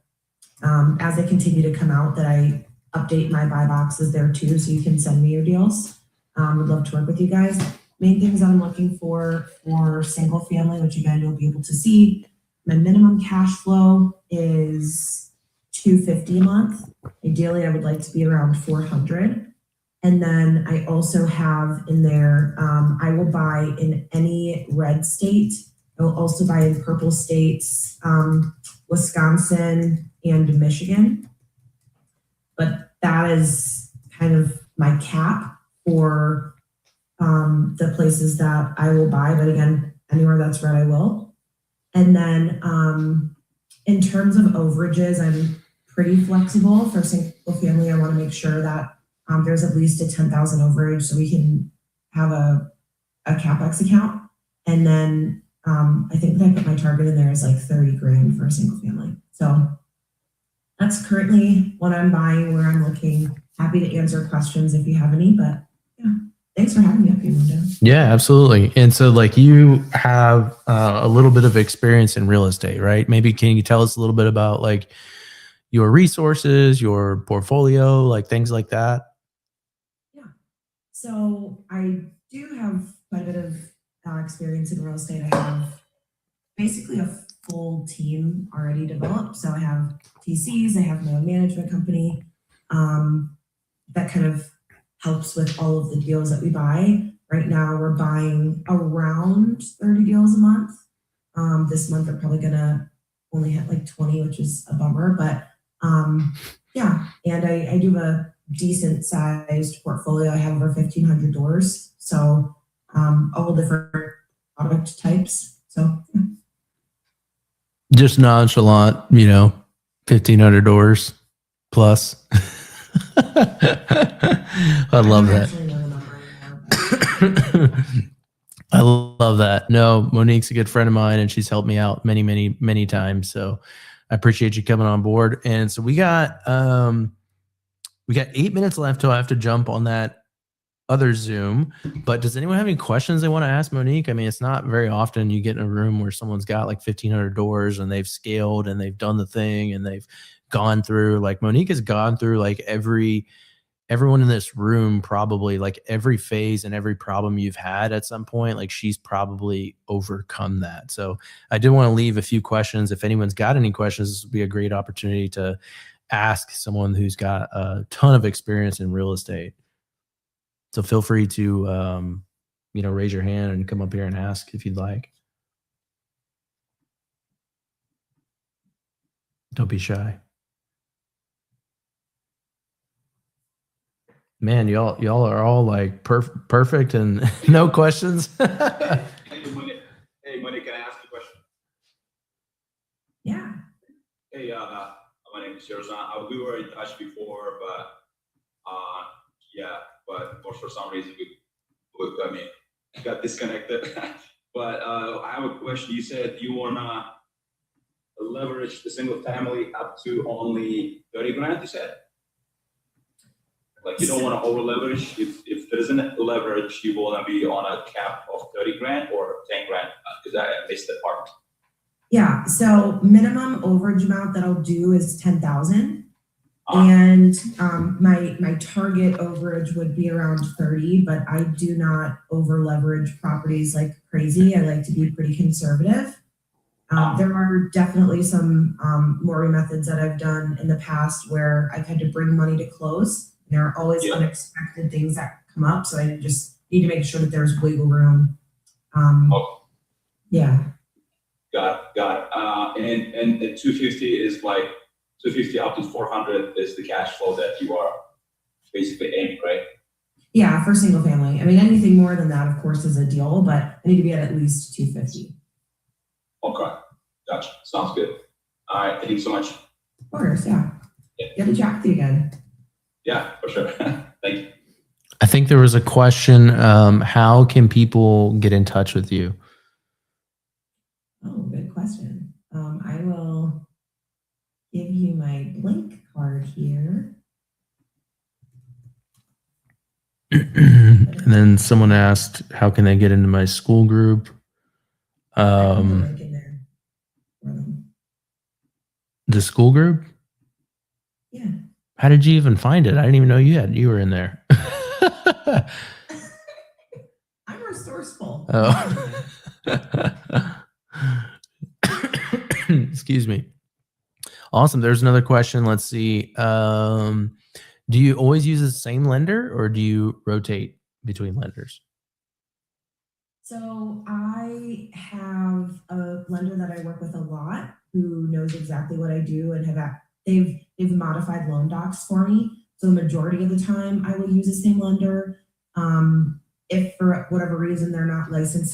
as they continue to come out, that I update my buy boxes there too. So you can send me your deals. Would love to work with you guys. Main things I'm looking for single family, which again, you'll be able to see. My minimum cash flow is $250 a month. Ideally, I would like to be around 400. And then I also have in there, I will buy in any red state. I will also buy in purple states, Wisconsin and Michigan. But that is kind of my cap for the places that I will buy. But again, anywhere that's red, I will. And then in terms of overages, I'm pretty flexible. For single family, I want to make sure that there's at least a 10,000 overage so we can have a CapEx account. And then I think that I put my target in there is like 30 grand for a single family. So that's currently what I'm buying, where I'm looking. Happy to answer questions if you have any, but yeah. Thanks for having me up here, Linda. Yeah, absolutely. And so like you have a little bit of experience in real estate, right? Maybe can you tell us a little bit about like your resources, your portfolio, like things like that? Yeah. So I do have quite a bit of experience in real estate. I have basically a full team already developed. So I have TCs, I have my own management company that kind of helps with all of the deals that we buy. Right now, we're buying around 30 deals a month. This month, they're probably gonna only hit like 20, which is a bummer. But yeah, and I do have a decent sized portfolio. I have over 1,500 doors, so all different product types. So yeah. Just nonchalant, 1,500 doors plus. I love don't that. actually know the number anymore. I love that. No, Monique's a good friend of mine and she's helped me out many, many, many times. So I appreciate you coming on board. And so we got 8 minutes left till I have to jump on that other Zoom. But does anyone have any questions they want to ask Monique? I mean, it's not very often you get in a room where someone's got like 1,500 doors and they've scaled and they've done the thing and they've gone through, like Monique has gone through like everyone in this room, probably like every phase and every problem you've had at some point, like she's probably overcome that. So I did want to leave a few questions. If anyone's got any questions, this would be a great opportunity to ask someone who's got a ton of experience in real estate. So feel free to, raise your hand and come up here and ask if you'd like. Don't be shy. Man, y'all are all like perfect and no questions. Hey, Money, can I ask you a question? Yeah. Hey, my name is Yerzan. We were in touch before, but for some reason we got disconnected. But I have a question. You said you wanna leverage the single family up to only 30 grand. You said. Like you don't want to over leverage. If there isn't leverage, you want to be on a cap of 30 grand or 10 grand. Because I missed that part. Yeah. So minimum overage amount that I'll do is 10,000, and my target overage would be around 30. But I do not over leverage properties like crazy. I like to be pretty conservative. There are definitely some mooring methods that I've done in the past where I've had to bring money to close. There are always unexpected things that come up, so I just need to make sure that there's wiggle room. Yeah. Got it. And 250 is like 250 up to 400 is the cash flow that you are basically aiming, right? Yeah, for single family. I mean, anything more than that, of course, is a deal, but I need to be at least 250. Okay, gotcha. Sounds good. All right, thank you so much. Of course, yeah. Good to chat with you again. Yeah, for sure. Thank you. I think there was a question. How can people get in touch with you? Oh, good question. I will give you my Blink card here. And then someone asked, how can they get into my school group? The school group? Yeah. How did you even find it? I didn't even know you were in there. I'm resourceful. Oh. Excuse me. Awesome. There's another question. Let's see. Do you always use the same lender or do you rotate between lenders? So I have a lender that I work with a lot who knows exactly what I do and they've modified loan docs for me. So the majority of the time I will use the same lender. If for whatever reason they're not licensed